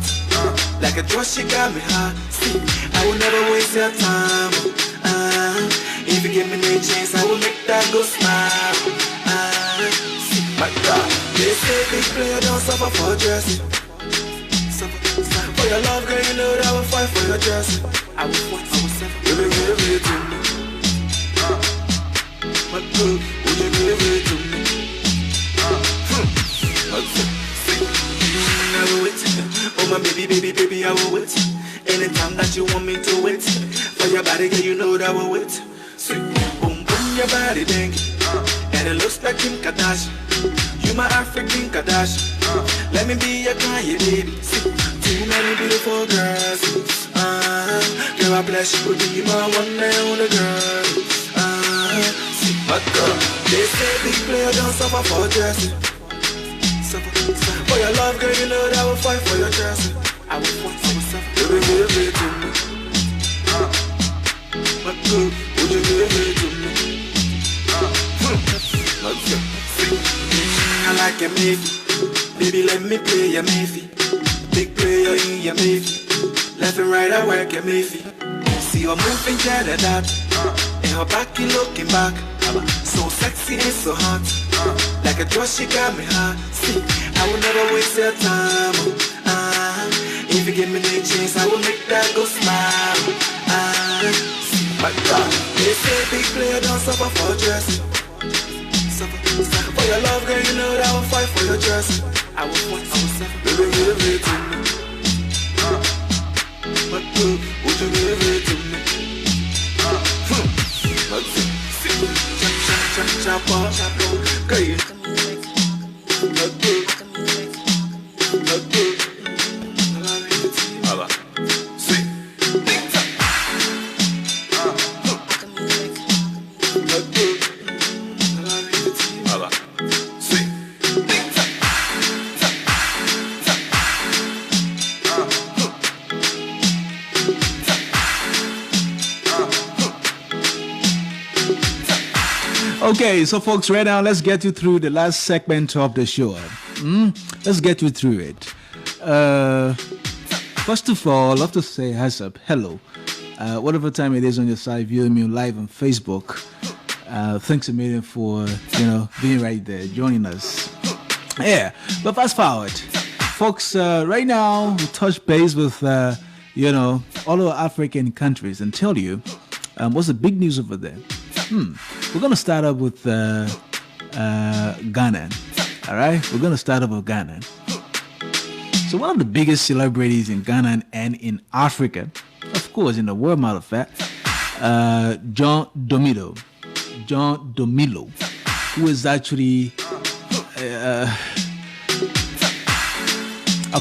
Like a dress, she got me hot. See, I will never waste your time. If you give me a chance, I will make that go smile. See, my God. They say big player don't suffer for jersey. For your love, girl, you know that I will fight for your jersey. I will fight for myself. You will give it to me. But good, would you give it to me? I will wait. Oh my baby, I will wait. Anytime that you want me to wait. For your body, girl, you know that I will wait. Sweet, boom, boom, your body bang. And it looks like Kim Kardashian. You my African Kardashian. Let me be your Kanye, baby. See, too many beautiful girls. Girl, I bless you, could be my one and only girl. See, But girl, they say big player don't suffer for jersey. For your love, girl, you know that I will fight for your jersey. I will fight for myself. Baby, give it to me. But girl, would you give it to me? I like your Mayfi. Baby, let me play your Mayfi. Big player in your Mayfi. Left and right, I work your Mayfi. See her moving, yeah, that. And her back, you looking back. So sexy and so hot. Like a dress, she got me hot. See, I will never waste your time. If you give me the chance, I will make that go smile. My God, they say big player don't suffer for jersey. For your love, girl, you know that I will fight for your jersey. I will fight for myself. Baby, give it to me. But girl, would you give it to me? Chop up, girl, you. Okay, so folks, right now, let's get you through the last segment of the show. Let's get you through it. First of all, I'd love to say hello. Whatever time it is on your side, viewing me live on Facebook. Thanks a million for, being right there, joining us. Yeah, but fast forward. Folks, right now, we touch base with, all our African countries and tell you what's the big news over there. We're going to start up with Ghana. All right? We're going to start up with Ghana. So one of the biggest celebrities in Ghana and in Africa, of course, in the world, matter of fact, John Domilo, who is actually a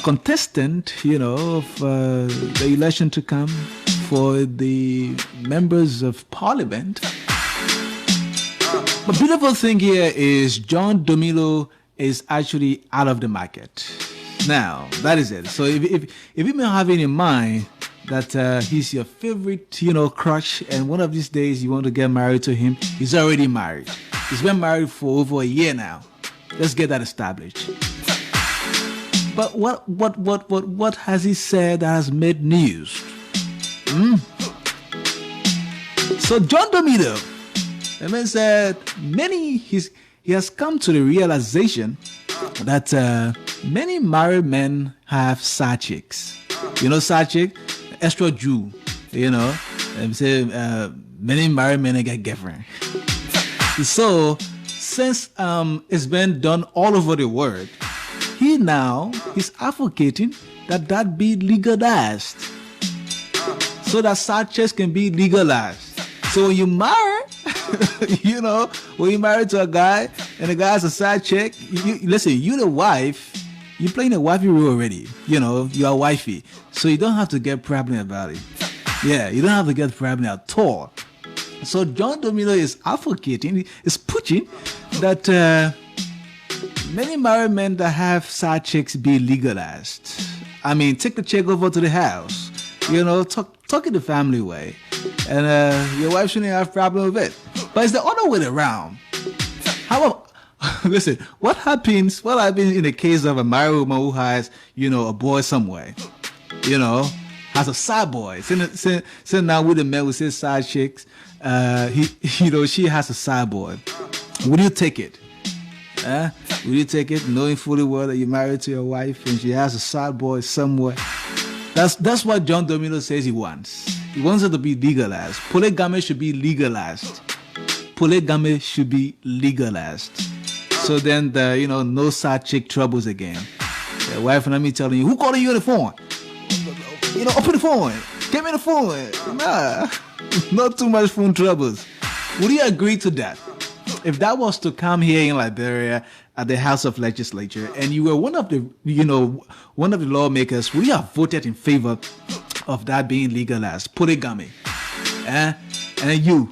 contestant, of the election to come for the members of parliament. The beautiful thing here is John Domilo is actually out of the market. Now, that is it. So if you may have it in mind that he's your favorite, crush, and one of these days you want to get married to him, he's already married. He's been married for over a year now. Let's get that established. But what has he said that has made news? So John Domilo, the man said he has come to the realization that many married men have side chicks. Side chick, extra Jew. And say many married men get girlfriend. So since it's been done all over the world, he's advocating that be legalized, so that side chicks can be legalized. So when you marry, when you married to a guy and the guy has a side chick, you the wife, you're playing a wifey role already. You're wifey. So you don't have to get pregnant about it. Yeah, you don't have to get pregnant at all. So John Domilo is advocating, is pushing that many married men that have side chicks be legalized. I mean, take the chick over to the house, talk in the family way. And your wife shouldn't have a problem with it. But it's the other way around. Listen, what happens in the case of a married woman who has, a boy somewhere, has a side boy. So now with the men who say side chicks, she has a side boy. Would you take it? Would you take it knowing fully well that you're married to your wife and she has a side boy somewhere? That's what John Domilo says he wants. He wants it to be legalized. Polygamy should be legalized. So then no side chick troubles again. The wife and me telling you, who calling you on the phone? Open the phone. Give me the phone. Nah, not too much phone troubles. Would you agree to that? If that was to come here in Liberia at the House of Legislature and you were one of the lawmakers, would you have voted in favor of that being legalized? Polygamy. And then you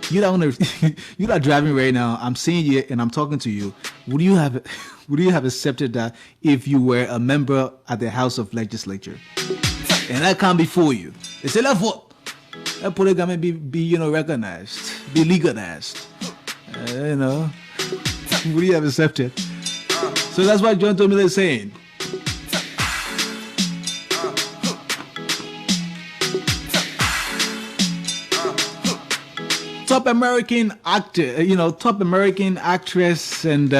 you're not driving right now. I'm seeing you and I'm talking to you. Would you have accepted that if you were a member at the House of Legislature? And I can't be for you. They say, let's vote. Let polygamy be recognized, be legalized. Would you have accepted? So that's what John Tomile is saying. Top American actor, top American actress and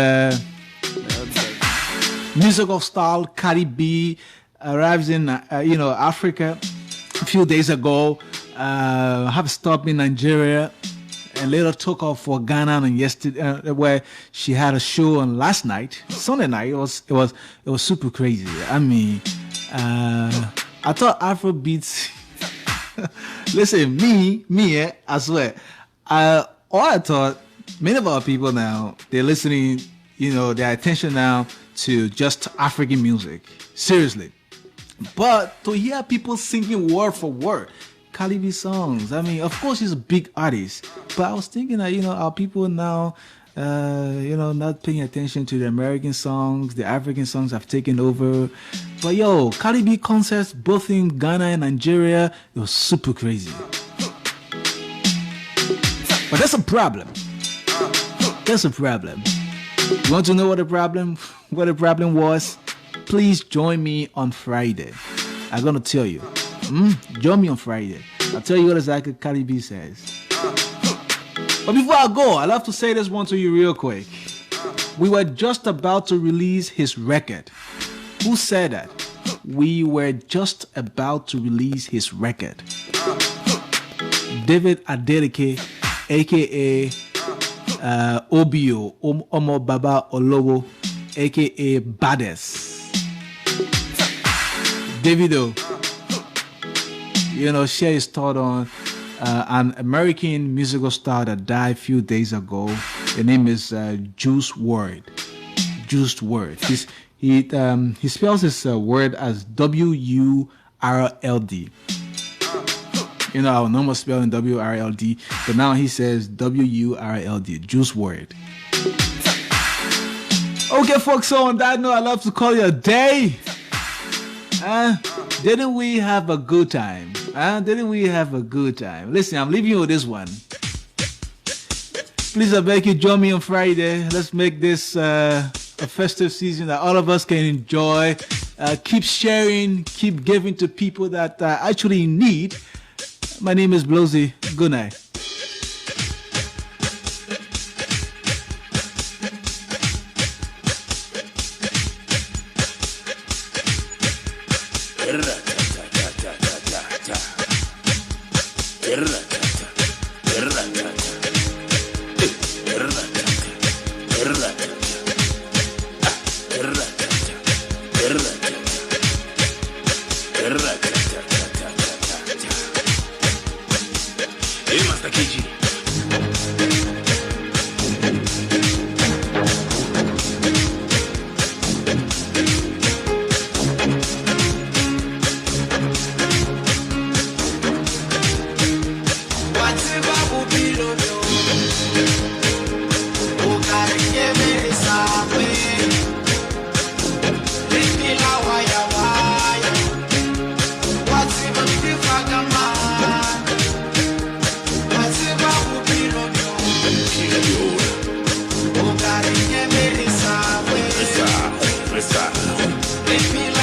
musical style Cardi B arrives in, Africa a few days ago. Have a stop in Nigeria and later took off for Ghana on yesterday, where she had a show on last night, Sunday night. It was super crazy. I mean, I thought Afrobeats. Listen, I swear. I thought many of our people now, they're listening, their attention now to just African music. Seriously. But to hear people singing word for word, Cardi B songs, I mean, of course she's a big artist, but I was thinking that, our people now, not paying attention to the American songs, the African songs have taken over. But Cardi B concerts both in Ghana and Nigeria, it was super crazy. But that's a problem. That's a problem. You want to know what the problem was? Please join me on Friday. I'm going to tell you. Join me on Friday. I'll tell you what exactly Cardi B says. But before I go, I'd love to say this one to you real quick. We were just about to release his record. Who said that? We were just about to release his record. David Adeleke, a.k.a. Obio, Omo Baba Olowo, a.k.a. Bades. Davido, share his thought on an American musical star that died a few days ago. The name is Juice WRLD. Juice WRLD. He spells his word as WURLD. Our normal spelling WRLD, but now he says WURLD. Juice WRLD. Okay, folks. So on that note, I love to call you a day. Didn't we have a good time? Didn't we have a good time? Listen, I'm leaving you with this one. Please, I beg you, join me on Friday. Let's make this a festive season that all of us can enjoy. Keep sharing, keep giving to people that actually need. My name is Blozy. Good night. Let's